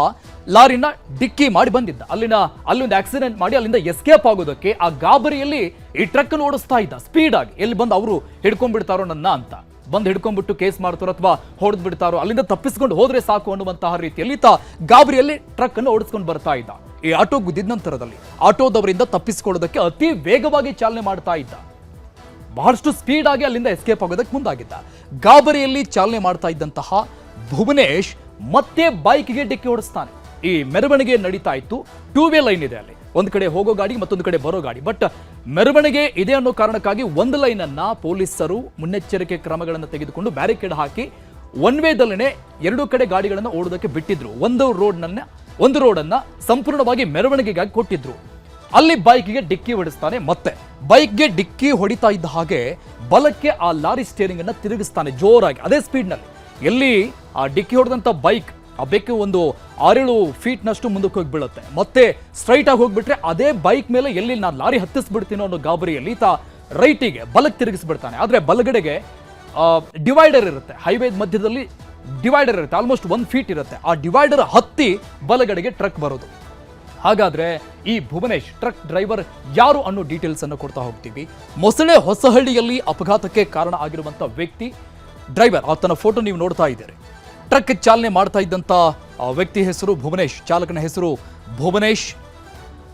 ಲಾರಿನ ಡಿಕ್ಕಿ ಮಾಡಿ ಬಂದಿದ್ದ. ಅಲ್ಲೊಂದು ಆಕ್ಸಿಡೆಂಟ್ ಮಾಡಿ ಅಲ್ಲಿಂದ ಎಸ್ಕೇಪ್ ಆಗೋದಕ್ಕೆ ಆ ಗಾಬರಿಯಲ್ಲಿ ಈ ಟ್ರಕ್ ಅನ್ನು ಓಡಿಸ್ತಾ ಇದ್ದ ಸ್ಪೀಡ್ ಆಗಿ. ಎಲ್ಲಿ ಬಂದು ಅವರು ಹಿಡ್ಕೊಂಡ್ಬಿಡ್ತಾರೋ ನನ್ನ ಅಂತ ಬಂದು ಹಿಡ್ಕೊಂಡ್ಬಿಟ್ಟು ಕೇಸ್ ಮಾಡ್ತಾರೋ ಅಥವಾ ಹೊಡೆದ್ ಬಿಡ್ತಾರೋ, ಅಲ್ಲಿಂದ ತಪ್ಪಿಸ್ಕೊಂಡು ಹೋದ್ರೆ ಸಾಕು ಅನ್ನುವಂತಹ ರೀತಿಯಲ್ಲಿ ಈತ ಗಾಬರಿಯಲ್ಲಿ ಟ್ರಕ್ ಅನ್ನು ಓಡಿಸ್ಕೊಂಡು ಬರ್ತಾ ಇದ್ದ. ಈ ಆಟೋ ಗುದ್ದಿದ ನಂತರದಲ್ಲಿ ಆಟೋದವರಿಂದ ತಪ್ಪಿಸಿಕೊಳ್ಳೋದಕ್ಕೆ ಅತಿ ವೇಗವಾಗಿ ಚಾಲನೆ ಮಾಡ್ತಾ ಇದ್ದ. ಬಹಳಷ್ಟು ಸ್ಪೀಡ್ ಆಗಿ ಅಲ್ಲಿಂದ ಎಸ್ಕೇಪ್ ಆಗೋದಕ್ಕೆ ಮುಂದಾಗಿದ್ದ. ಗಾಬರಿಯಲ್ಲಿ ಚಾಲನೆ ಮಾಡ್ತಾ ಇದ್ದಂತಹ ಭುವನೇಶ್ ಮತ್ತೆ ಬೈಕ್ಗೆ ಡಿಕ್ಕಿ ಹೊಡಿಸ್ತಾನೆ. ಈ ಮೆರವಣಿಗೆ ನಡೀತಾ ಇತ್ತು. 2-ವೇ ಲೈನ್ ಇದೆ ಅಲ್ಲಿ, ಒಂದು ಕಡೆ ಹೋಗೋ ಗಾಡಿ ಮತ್ತೊಂದು ಕಡೆ ಬರೋ ಗಾಡಿ. ಬಟ್ ಮೆರವಣಿಗೆ ಇದೆ ಅನ್ನೋ ಕಾರಣಕ್ಕಾಗಿ ಒಂದು ಲೈನ್ ಅನ್ನ ಪೊಲೀಸರು ಮುನ್ನೆಚ್ಚರಿಕೆ ಕ್ರಮಗಳನ್ನು ತೆಗೆದುಕೊಂಡು ಬ್ಯಾರಿಕೇಡ್ ಹಾಕಿ 1-ವೇದಲ್ಲೇ ಎರಡೂ ಕಡೆ ಗಾಡಿಗಳನ್ನು ಓಡೋದಕ್ಕೆ ಬಿಟ್ಟಿದ್ರು. ಒಂದು ರೋಡನ್ನ ಸಂಪೂರ್ಣವಾಗಿ ಮೆರವಣಿಗೆಗಾಗಿ ಕೊಟ್ಟಿದ್ರು. ಅಲ್ಲಿ ಬೈಕ್ಗೆ ಡಿಕ್ಕಿ ಹೊಡಿಸ್ತಾನೆ. ಮತ್ತೆ ಬೈಕ್ಗೆ ಡಿಕ್ಕಿ ಹೊಡಿತಾ ಇದ್ದ ಹಾಗೆ ಬಲಕ್ಕೆ ಆ ಲಾರಿ ಸ್ಟೇರಿಂಗ್ ಅನ್ನ ತಿರುಗಿಸ್ತಾನೆ ಜೋರಾಗಿ, ಅದೇ ಸ್ಪೀಡ್ನಲ್ಲಿ. ಎಲ್ಲಿ ಆ ಡಿಕ್ಕಿ ಹೊಡೆದಂತ ಬೈಕ್ ಆ ಬೆಕ್ಕು ಒಂದು 6-7 ಫೀಟ್ನಷ್ಟು ಮುಂದಕ್ಕೆ ಹೋಗಿ ಬೀಳುತ್ತೆ. ಮತ್ತೆ ಸ್ಟ್ರೈಟ್ ಆಗಿ ಹೋಗ್ಬಿಟ್ರೆ ಅದೇ ಬೈಕ್ ಮೇಲೆ ಎಲ್ಲಿ ನಾನು ಲಾರಿ ಹತ್ತಿಸ್ಬಿಡ್ತೀನೋ ಅನ್ನೋ ಗಾಬರಿಯಲ್ಲಿ ಈತ ರೈಟಿಗೆ ಬಲಕ್ಕೆ ತಿರುಗಿಸ್ಬಿಡ್ತಾನೆ. ಆದ್ರೆ ಬಲಗಡೆಗೆ ಡಿವೈಡರ್ ಇರುತ್ತೆ, ಹೈವೇ ಮಧ್ಯದಲ್ಲಿ ಡಿವೈಡರ್ ಇರುತ್ತೆ, ಆಲ್ಮೋಸ್ಟ್ 1 ಫೀಟ್ ಇರುತ್ತೆ. ಆ ಡಿವೈಡರ್ ಹತ್ತಿ ಬಲಗಡೆಗೆ ಟ್ರಕ್ ಬರೋದು. ಹಾಗಾದ್ರೆ ಈ ಭುವನೇಶ್ ಟ್ರಕ್ ಡ್ರೈವರ್ ಯಾರು ಅನ್ನೋ ಡೀಟೇಲ್ಸ್ ಅನ್ನು ಕೊಡ್ತಾ ಹೋಗ್ತೀವಿ. ಮೊಸಳೆ ಹೊಸಹಳ್ಳಿಯಲ್ಲಿ ಅಪಘಾತಕ್ಕೆ ಕಾರಣ ಆಗಿರುವಂತ ವ್ಯಕ್ತಿ ಡ್ರೈವರ್, ಆತನ ಫೋಟೋ ನೀವು ನೋಡ್ತಾ ಇದ್ದೀರಿ. ಟ್ರಕ್ ಚಾಲನೆ ಮಾಡ್ತಾ ಇದ್ದಂತ ವ್ಯಕ್ತಿ ಹೆಸರು ಭುವನೇಶ್, ಚಾಲಕನ ಹೆಸರು ಭುವನೇಶ್.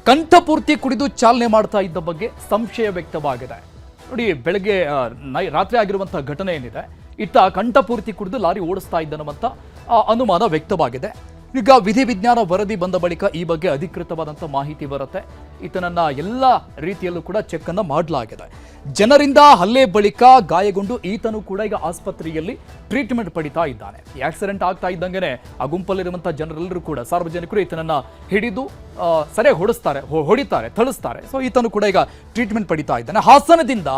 ಕಂಠಪೂರ್ತಿ ಕುಡಿದು ಚಾಲನೆ ಮಾಡ್ತಾ ಇದ್ದ ಬಗ್ಗೆ ಸಂಶಯ ವ್ಯಕ್ತವಾಗಿದೆ. ನೋಡಿ, ಬೆಳಗ್ಗೆ ರಾತ್ರಿ ಆಗಿರುವಂತಹ ಘಟನೆ ಏನಿದೆ, ಇತ್ತ ಕಂಠಪೂರ್ತಿ ಕುಡಿದು ಲಾರಿ ಓಡಿಸ್ತಾ ಇದ್ದನ್ನುವಂತ ಅನುಮಾನ ವ್ಯಕ್ತವಾಗಿದೆ. ಈಗ ವಿಧಿವಿಜ್ಞಾನ ವರದಿ ಬಂದ ಬಳಿಕ ಈ ಬಗ್ಗೆ ಅಧಿಕೃತವಾದಂಥ ಮಾಹಿತಿ ಬರುತ್ತೆ. ಈತನನ್ನ ಎಲ್ಲ ರೀತಿಯಲ್ಲೂ ಕೂಡ ಚೆಕ್ ಅನ್ನ ಮಾಡಲಾಗಿದೆ. ಜನರಿಂದ ಹಲ್ಲೆ ಬಳಿಕ ಗಾಯಗೊಂಡು ಈತನು ಕೂಡ ಈಗ ಆಸ್ಪತ್ರೆಯಲ್ಲಿ ಟ್ರೀಟ್ಮೆಂಟ್ ಪಡಿತಾ ಇದ್ದಾನೆ. ಈ ಆಕ್ಸಿಡೆಂಟ್ ಆಗ್ತಾ ಇದ್ದಂಗೆನೆ ಆ ಗುಂಪಲ್ಲಿರುವಂತಹ ಜನರೆಲ್ಲರೂ ಕೂಡ ಸಾರ್ವಜನಿಕರು ಈತನನ್ನ ಹಿಡಿದು ಸರಿಯಾಗಿ ಹೊಡಿತಾರೆ, ಥಳಿಸ್ತಾರೆ. ಸೊ ಈತನು ಕೂಡ ಈಗ ಟ್ರೀಟ್ಮೆಂಟ್ ಪಡಿತಾ ಇದ್ದಾನೆ. ಹಾಸನದಿಂದ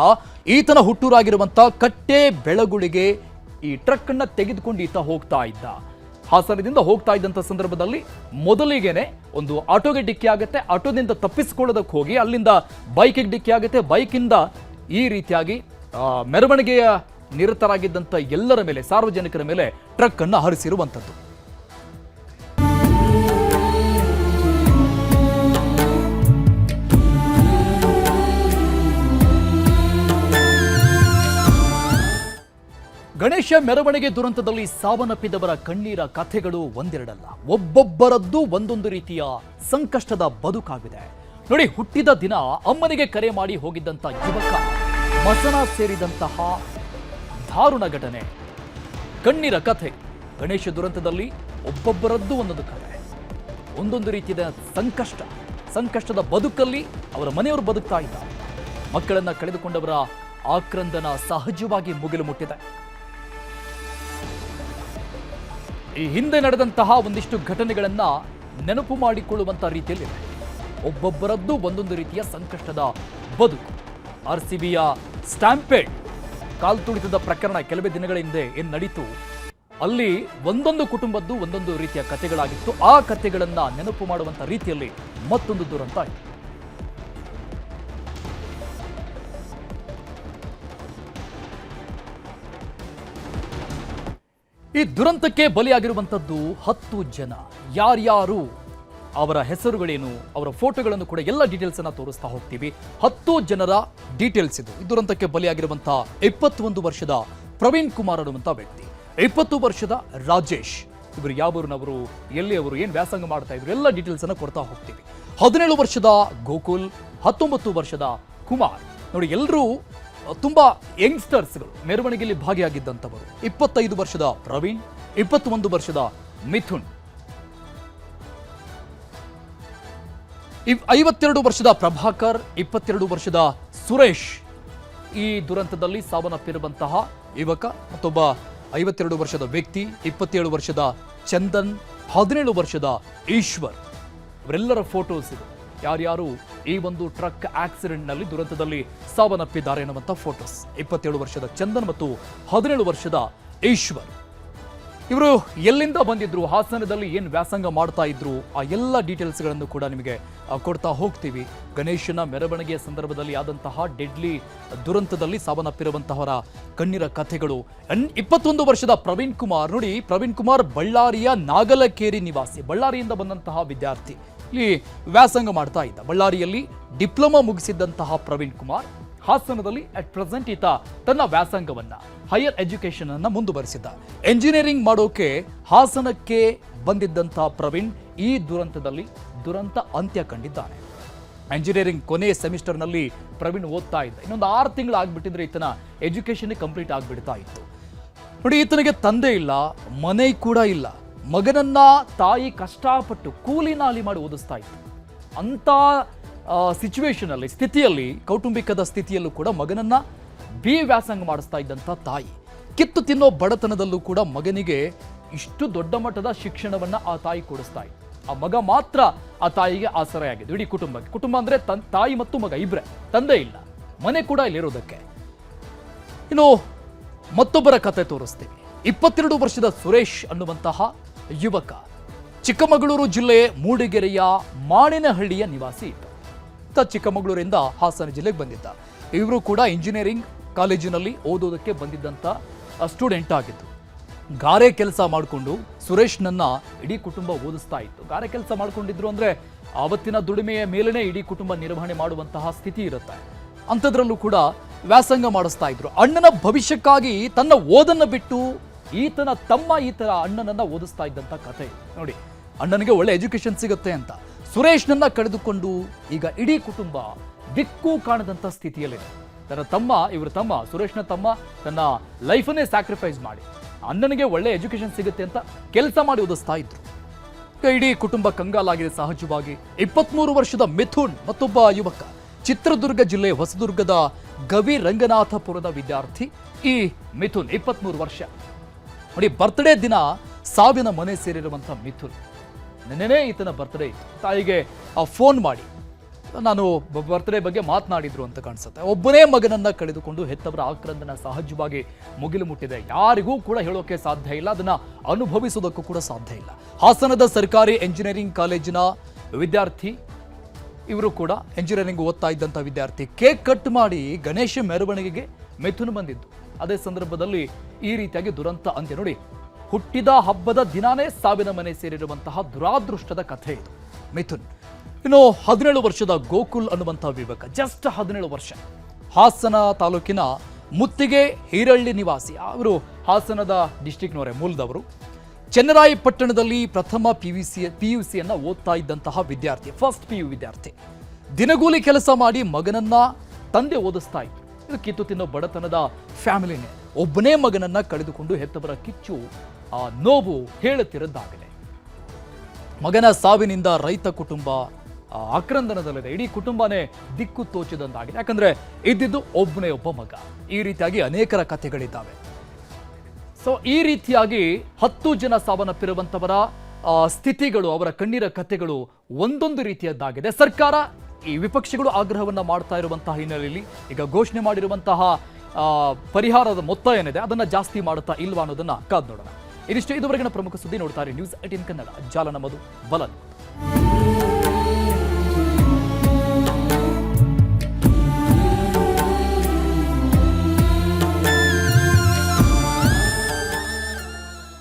ಈತನ ಹುಟ್ಟೂರಾಗಿರುವಂತಹ ಕಟ್ಟೆ ಬೆಳಗುಳಿಗೆ ಈ ಟ್ರಕ್ ಅನ್ನ ತೆಗೆದುಕೊಂಡು ಈತ ಹೋಗ್ತಾ ಇದ್ದ. ಹಾಸನದಿಂದ ಹೋಗ್ತಾ ಇದ್ದಂಥ ಸಂದರ್ಭದಲ್ಲಿ ಮೊದಲಿಗೆನೆ ಒಂದು ಆಟೋಗೆ ಡಿಕ್ಕಿ ಆಗುತ್ತೆ. ಆಟೋದಿಂದ ತಪ್ಪಿಸಿಕೊಳ್ಳೋದಕ್ಕೆ ಹೋಗಿ ಅಲ್ಲಿಂದ ಬೈಕಿಗೆ ಡಿಕ್ಕಿ ಆಗುತ್ತೆ. ಬೈಕಿಂದ ಈ ರೀತಿಯಾಗಿ ಮೆರವಣಿಗೆಯ ನಿರತರಾಗಿದ್ದಂಥ ಎಲ್ಲರ ಮೇಲೆ, ಸಾರ್ವಜನಿಕರ ಮೇಲೆ ಟ್ರಕ್ ಅನ್ನು ಹರಿಸಿರುವಂಥದ್ದು. ಗಣೇಶ ಮೆರವಣಿಗೆ ದುರಂತದಲ್ಲಿ ಸಾವನ್ನಪ್ಪಿದವರ ಕಣ್ಣೀರ ಕಥೆಗಳು ಒಂದೆರಡಲ್ಲ, ಒಬ್ಬೊಬ್ಬರದ್ದು ಒಂದೊಂದು ರೀತಿಯ ಸಂಕಷ್ಟದ ಬದುಕಾಗಿದೆ. ನೋಡಿ, ಹುಟ್ಟಿದ ದಿನ ಅಮ್ಮನಿಗೆ ಕರೆ ಮಾಡಿ ಹೋಗಿದ್ದಂಥ ಯುವಕ ಮಸಣ ಸೇರಿದಂತಹ ದಾರುಣ ಘಟನೆ, ಕಣ್ಣೀರ ಕಥೆ. ಗಣೇಶ ದುರಂತದಲ್ಲಿ ಒಬ್ಬೊಬ್ಬರದ್ದು ಒಂದೊಂದು ಕಥೆ, ಒಂದೊಂದು ರೀತಿಯ ಸಂಕಷ್ಟದ ಬದುಕಲ್ಲಿ ಅವರ ಮನೆಯವರು ಬದುಕ್ತಾ ಇದ್ದಾರೆ. ಮಕ್ಕಳನ್ನ ಕಳೆದುಕೊಂಡವರ ಆಕ್ರಂದನ ಸಹಜವಾಗಿ ಮುಗಿಲು ಮುಟ್ಟಿದೆ. ಈ ಹಿಂದೆ ನಡೆದಂತಹ ಒಂದಿಷ್ಟು ಘಟನೆಗಳನ್ನ ನೆನಪು ಮಾಡಿಕೊಳ್ಳುವಂತ ರೀತಿಯಲ್ಲಿ ಒಬ್ಬೊಬ್ಬರದ್ದು ಒಂದೊಂದು ರೀತಿಯ ಸಂಕಷ್ಟದ ಬದುಕು. RCBಯ ಸ್ಟ್ಯಾಂಪೇಡ್ ಕಾಲ್ತುಳಿತದ ಪ್ರಕರಣ ಕೆಲವೇ ದಿನಗಳ ಹಿಂದೆ ಏನ್ ನಡೀತು, ಅಲ್ಲಿ ಒಂದೊಂದು ಕುಟುಂಬದ್ದು ಒಂದೊಂದು ರೀತಿಯ ಕಥೆಗಳಾಗಿತ್ತು. ಆ ಕಥೆಗಳನ್ನ ನೆನಪು ಮಾಡುವಂತ ರೀತಿಯಲ್ಲಿ ಮತ್ತೊಂದು ದುರಂತ ಆಯಿತು. ಈ ದುರಂತಕ್ಕೆ ಬಲಿಯಾಗಿರುವಂಥದ್ದು 10 ಜನ. ಯಾರ್ಯಾರು, ಅವರ ಹೆಸರುಗಳೇನು, ಅವರ ಫೋಟೋಗಳನ್ನು ಕೂಡ ಎಲ್ಲ ಡೀಟೇಲ್ಸ್ ಅನ್ನ ತೋರಿಸ್ತಾ ಹೋಗ್ತೀವಿ. 10 ಜನರ ಡೀಟೇಲ್ಸ್ ಇದು. ಈ ದುರಂತಕ್ಕೆ ಬಲಿಯಾಗಿರುವಂತಹ 21 ವರ್ಷದ ಪ್ರವೀಣ್ ಕುಮಾರ್ ಅನ್ನುವಂಥ ವ್ಯಕ್ತಿ, 20 ವರ್ಷದ ರಾಜೇಶ್, ಇವರು ಯಾವೂರಿನವರು, ಎಲ್ಲಿಯವರು, ಏನು ವ್ಯಾಸಂಗ ಮಾಡ್ತಾ ಇದ್ರು, ಎಲ್ಲ ಡೀಟೇಲ್ಸ್ ಅನ್ನ ಕೊಡ್ತಾ ಹೋಗ್ತೀವಿ. 17 ವರ್ಷದ ಗೋಕುಲ್, 19 ವರ್ಷದ ಕುಮಾರ್. ನೋಡಿ, ಎಲ್ಲರೂ ತುಂಬಾ ಯಂಗ್ಸ್ಟರ್ಸ್ಗಳು, ಮೆರವಣಿಗೆಯಲ್ಲಿ ಭಾಗಿಯಾಗಿದ್ದಂಥವರು. 25 ವರ್ಷದ ಪ್ರವೀಣ್, 21 ವರ್ಷದ ಮಿಥುನ್, 52 ವರ್ಷದ ಪ್ರಭಾಕರ್, 22 ವರ್ಷದ ಸುರೇಶ್. ಈ ದುರಂತದಲ್ಲಿ ಸಾವನ್ನಪ್ಪಿರುವಂತಹ ಯುವಕ. ಮತ್ತೊಬ್ಬ 52 ವರ್ಷದ ವ್ಯಕ್ತಿ, 27 ವರ್ಷದ ಚಂದನ್, 17 ವರ್ಷದ ಈಶ್ವರ್. ಇವರೆಲ್ಲರ ಫೋಟೋಸ್ ಇದು. ಯಾರ್ಯಾರು ಈ ಒಂದು ಟ್ರಕ್ ಆಕ್ಸಿಡೆಂಟ್ ನಲ್ಲಿ ದುರಂತದಲ್ಲಿ ಸಾವನ್ನಪ್ಪಿದ್ದಾರೆ ಎನ್ನುವಂತ ಫೋಟೋಸ್. 27 ವರ್ಷದ ಚಂದನ್ ಮತ್ತು 17 ವರ್ಷದ ಈಶ್ವರ್. ಇವರು ಎಲ್ಲಿಂದ ಬಂದಿದ್ರು, ಹಾಸನದಲ್ಲಿ ಏನು ವ್ಯಾಸಂಗ ಮಾಡ್ತಾ ಇದ್ರು, ಆ ಎಲ್ಲ ಡೀಟೇಲ್ಸ್ಗಳನ್ನು ಕೂಡ ನಿಮಗೆ ಕೊಡ್ತಾ ಹೋಗ್ತೀವಿ. ಗಣೇಶನ ಮೆರವಣಿಗೆಯ ಸಂದರ್ಭದಲ್ಲಿ ಆದಂತಹ ಡೆಡ್ಲಿ ದುರಂತದಲ್ಲಿ ಸಾವನ್ನಪ್ಪಿರುವಂತಹವರ ಕಣ್ಣೀರ ಕಥೆಗಳು. 21 ವರ್ಷದ ಪ್ರವೀಣ್ ಕುಮಾರ್, ನೋಡಿ ಪ್ರವೀಣ್ ಕುಮಾರ್ ಬಳ್ಳಾರಿಯ ನಾಗಲಕೇರಿ ನಿವಾಸಿ, ಬಳ್ಳಾರಿಯಿಂದ ಬಂದಂತಹ ವಿದ್ಯಾರ್ಥಿ, ಇಲ್ಲಿ ವ್ಯಾಸಂಗ ಮಾಡ್ತಾ ಇದ್ದ. ಬಳ್ಳಾರಿಯಲ್ಲಿ ಡಿಪ್ಲೊಮಾ ಮುಗಿಸಿದ್ದಂತಹ ಪ್ರವೀಣ್ ಕುಮಾರ್ ಹಾಸನದಲ್ಲಿ ಅಟ್ ಪ್ರೆಸೆಂಟ್ ಈತ ತನ್ನ ವ್ಯಾಸಂಗವನ್ನ, ಹೈಯರ್ ಎಜುಕೇಶನ್ ಅನ್ನ ಮುಂದುವರಿಸಿದ್ದ. ಎಂಜಿನಿಯರಿಂಗ್ ಮಾಡೋಕೆ ಹಾಸನಕ್ಕೆ ಬಂದಿದ್ದಂತಹ ಪ್ರವೀಣ್ ಈ ದುರಂತ ಅಂತ್ಯ ಕಂಡಿದ್ದಾನೆ. ಎಂಜಿನಿಯರಿಂಗ್ ಕೊನೆಯ ಸೆಮಿಸ್ಟರ್ನಲ್ಲಿ ಪ್ರವೀಣ್ ಓದ್ತಾ ಇದ್ದ. ಇನ್ನೊಂದು 6 ತಿಂಗಳು ಆಗ್ಬಿಟ್ಟಿದ್ರೆ ಈತನ ಎಜುಕೇಶನ್ ಕಂಪ್ಲೀಟ್ ಆಗ್ಬಿಡ್ತಾ ಇತ್ತು. ನೋಡಿ, ಈತನಿಗೆ ತಂದೆ ಇಲ್ಲ, ಮನೆ ಕೂಡ ಇಲ್ಲ. ಮಗನನ್ನ ತಾಯಿ ಕಷ್ಟಪಟ್ಟು ಕೂಲಿ ನಾಲಿ ಮಾಡಿ ಓದಿಸ್ತಾ ಇತ್ತು. ಅಂತ ಸಿಚುವೇಶನ್ ಅಲ್ಲಿ, ಸ್ಥಿತಿಯಲ್ಲಿ, ಕೌಟುಂಬಿಕದ ಸ್ಥಿತಿಯಲ್ಲೂ ಕೂಡ ಮಗನನ್ನ ವ್ಯಾಸಂಗ ಮಾಡಿಸ್ತಾ ಇದ್ದಂಥ ತಾಯಿ, ಕಿತ್ತು ತಿನ್ನೋ ಬಡತನದಲ್ಲೂ ಕೂಡ ಮಗನಿಗೆ ಇಷ್ಟು ದೊಡ್ಡ ಮಟ್ಟದ ಶಿಕ್ಷಣವನ್ನ ಆ ತಾಯಿ ಕೊಡಿಸ್ತಾ ಇತ್ತು. ಆ ಮಗ ಮಾತ್ರ ಆ ತಾಯಿಗೆ ಆಸರೆಯಾಗಿದೆ ಇಡೀ ಕುಟುಂಬಕ್ಕೆ. ಕುಟುಂಬ ಅಂದ್ರೆ ತಾಯಿ ಮತ್ತು ಮಗ ಇಬ್ರೆ, ತಂದೆ ಇಲ್ಲ, ಮನೆ ಕೂಡ ಇಲ್ಲಿರೋದಕ್ಕೆ. ಇನ್ನು ಮತ್ತೊಬ್ಬರ ಕತೆ ತೋರಿಸ್ತೀವಿ. 22 ವರ್ಷದ ಸುರೇಶ್ ಅನ್ನುವಂತಹ ಯುವಕ ಚಿಕ್ಕಮಗಳೂರು ಜಿಲ್ಲೆ ಮೂಡಿಗೆರೆಯ ಮಾಣಿನಹಳ್ಳಿಯ ನಿವಾಸಿ ಇದ್ದ. ಚಿಕ್ಕಮಗಳೂರಿಂದ ಹಾಸನ ಜಿಲ್ಲೆಗೆ ಬಂದಿದ್ದ. ಇವರು ಕೂಡ ಇಂಜಿನಿಯರಿಂಗ್ ಕಾಲೇಜಿನಲ್ಲಿ ಓದೋದಕ್ಕೆ ಬಂದಿದ್ದಂಥ ಸ್ಟೂಡೆಂಟ್ ಆಗಿದ್ದು. ಗಾರೆ ಕೆಲಸ ಮಾಡಿಕೊಂಡು ಸುರೇಶ್ನನ್ನ ಇಡೀ ಕುಟುಂಬ ಓದಿಸ್ತಾ ಇತ್ತು. ಗಾರೆ ಕೆಲಸ ಮಾಡ್ಕೊಂಡಿದ್ರು ಅಂದ್ರೆ ಆವತ್ತಿನ ದುಡಿಮೆಯ ಮೇಲೇನೆ ಇಡೀ ಕುಟುಂಬ ನಿರ್ವಹಣೆ ಮಾಡುವಂತಹ ಸ್ಥಿತಿ ಇರುತ್ತೆ. ಅಂಥದ್ರಲ್ಲೂ ಕೂಡ ವ್ಯಾಸಂಗ ಮಾಡಿಸ್ತಾ ಇದ್ರು. ಅಣ್ಣನ ಭವಿಷ್ಯಕ್ಕಾಗಿ ತನ್ನ ಓದನ್ನ ಬಿಟ್ಟು ಈತನ ತಮ್ಮ ಈತರ ಅಣ್ಣನನ್ನ ಓದಿಸ್ತಾ ಇದ್ದಂಥ ಕಥೆ ನೋಡಿ. ಅಣ್ಣನಿಗೆ ಒಳ್ಳೆ ಎಜುಕೇಶನ್ ಸಿಗುತ್ತೆ ಅಂತ ಸುರೇಶ್ನನ್ನ ಕಳೆದುಕೊಂಡು ಈಗ ಇಡೀ ಕುಟುಂಬ ದಿಕ್ಕು ಕಾಣದಂತ ಸ್ಥಿತಿಯಲ್ಲಿದೆ. ಇವ್ರ ತಮ್ಮ ಸುರೇಶ್ನ ತಮ್ಮ ತನ್ನ ಲೈಫನ್ನೇ ಸ್ಯಾಕ್ರಿಫೈಸ್ ಮಾಡಿ ಅಣ್ಣನಿಗೆ ಒಳ್ಳೆ ಎಜುಕೇಶನ್ ಸಿಗುತ್ತೆ ಅಂತ ಕೆಲಸ ಮಾಡಿ ಓದಿಸ್ತಾ ಇದ್ರು. ಇಡೀ ಕುಟುಂಬ ಕಂಗಾಲಾಗಿದೆ ಸಹಜವಾಗಿ. 23 ವರ್ಷದ ಮಿಥುನ್ ಮತ್ತೊಬ್ಬ ಯುವಕ, ಚಿತ್ರದುರ್ಗ ಜಿಲ್ಲೆ ಹೊಸದುರ್ಗದ ಗವಿ ರಂಗನಾಥಪುರದ ವಿದ್ಯಾರ್ಥಿ. ಈ ಮಿಥುನ್ 23 ವರ್ಷ. ನೋಡಿ, ಬರ್ತ್ಡೇ ದಿನ ಸಾವಿನ ಮನೆ ಸೇರಿರುವಂತಹ ಮಿಥುನ್. ನೆನ್ನೆನೇ ಈತನ ಬರ್ತ್ಡೇ ಇತ್ತು. ತಾಯಿಗೆ ಫೋನ್ ಮಾಡಿ ನಾನು ಬರ್ತ್ಡೇ ಬಗ್ಗೆ ಮಾತನಾಡಿದ್ರು ಅಂತ ಕಾಣಿಸುತ್ತೆ. ಒಬ್ಬನೇ ಮಗನನ್ನ ಕಳೆದುಕೊಂಡು ಹೆತ್ತವರ ಆಕ್ರಂದನ ಸಹಜವಾಗಿ ಮುಗಿಲು ಮುಟ್ಟಿದೆ. ಯಾರಿಗೂ ಕೂಡ ಹೇಳೋಕೆ ಸಾಧ್ಯ ಇಲ್ಲ, ಅದನ್ನ ಅನುಭವಿಸೋದಕ್ಕೂ ಕೂಡ ಸಾಧ್ಯ ಇಲ್ಲ. ಹಾಸನದ ಸರ್ಕಾರಿ ಎಂಜಿನಿಯರಿಂಗ್ ಕಾಲೇಜಿನ ವಿದ್ಯಾರ್ಥಿ, ಇವರು ಕೂಡ ಎಂಜಿನಿಯರಿಂಗ್ ಓದ್ತಾ ಇದ್ದಂಥ ವಿದ್ಯಾರ್ಥಿ. ಕೇಕ್ ಕಟ್ ಮಾಡಿ ಗಣೇಶ ಮೆರವಣಿಗೆಗೆ ಮಿಥುನ್ ಬಂದಿದ್ದು. ಅದೇ ಸಂದರ್ಭದಲ್ಲಿ ಈ ರೀತಿಯಾಗಿ ದುರಂತ ಅಂತ್ಯ. ನೋಡಿ, ಹುಟ್ಟಿದ ಹಬ್ಬದ ದಿನಾನೇ ಸಾವಿನ ಮನೆ ಸೇರಿರುವಂತಹ ದುರಾದೃಷ್ಟದ ಕಥೆ ಇದು ಮಿಥುನ್. ಇನ್ನು 17 ವರ್ಷದ ಗೋಕುಲ್ ಅನ್ನುವಂತಹ ಯುವಕ, ಜಸ್ಟ್ 17 ವರ್ಷ, ಹಾಸನ ತಾಲೂಕಿನ ಮುತ್ತಿಗೆ ಹೀರಳ್ಳಿ ನಿವಾಸಿ. ಅವರು ಹಾಸನದ ಡಿಸ್ಟ್ರಿಕ್ಟ್ನವರೇ, ಮೂಲದವರು. ಚನ್ನರಾಯಪಟ್ಟಣದಲ್ಲಿ ಪ್ರಥಮ PUCಯನ್ನ ಓದ್ತಾ ಇದ್ದಂತಹ ವಿದ್ಯಾರ್ಥಿ, ಫಸ್ಟ್ PU ವಿದ್ಯಾರ್ಥಿ. ದಿನಗೂಲಿ ಕೆಲಸ ಮಾಡಿ ಮಗನನ್ನ ತಂದೆ ಓದಿಸ್ತಾ ಇತ್ತು. ಇದು ಕಿತ್ತು ತಿನ್ನೋ ಬಡತನದ ಫ್ಯಾಮಿಲಿನೇ. ಒಬ್ಬನೇ ಮಗನನ್ನ ಕಳೆದುಕೊಂಡು ಹೆತ್ತವರ ಕಿಚ್ಚು, ಆ ನೋವು ಹೇಳುತ್ತಿರದ್ದಾಗಿದೆ. ಮಗನ ಸಾವಿನಿಂದ ರೈತ ಕುಟುಂಬ ಆಕ್ರಂದನದಲ್ಲಿದೆ. ಇಡೀ ಕುಟುಂಬನೇ ದಿಕ್ಕು ತೋಚಿದಂತಾಗಿದೆ. ಯಾಕಂದ್ರೆ ಇದ್ದಿದ್ದು ಒಬ್ಬನೇ ಒಬ್ಬ ಮಗ. ಈ ರೀತಿಯಾಗಿ ಅನೇಕರ ಕಥೆಗಳಿದ್ದಾವೆ. ಸೊ ಈ ರೀತಿಯಾಗಿ 10 ಜನ ಸಾವನ್ನಪ್ಪಿರುವಂತವರ ಸ್ಥಿತಿಗಳು, ಅವರ ಕಣ್ಣೀರ ಕಥೆಗಳು ಒಂದೊಂದು ರೀತಿಯದ್ದಾಗಿದೆ. ಸರ್ಕಾರ, ಈ ವಿಪಕ್ಷಗಳು ಆಗ್ರಹವನ್ನ ಮಾಡ್ತಾ ಇರುವಂತಹ ಹಿನ್ನೆಲೆಯಲ್ಲಿ ಈಗ ಘೋಷಣೆ ಮಾಡಿರುವಂತಹ ಪರಿಹಾರದ ಮೊತ್ತ ಏನಿದೆ ಅದನ್ನ ಜಾಸ್ತಿ ಮಾಡುತ್ತಾ ಇಲ್ವಾ ಅನ್ನೋದನ್ನ ಕಾದ್ ನೋಡೋಣ. ಇದಿಷ್ಟು ಇದುವರೆಗಿನ ಪ್ರಮುಖ ಸುದ್ದಿ. ನೋಡ್ತಾರೆ ನ್ಯೂಸ್ 18 ಕನ್ನಡ. ಜಾಲ ನಮ್ಮದು, ಬಲ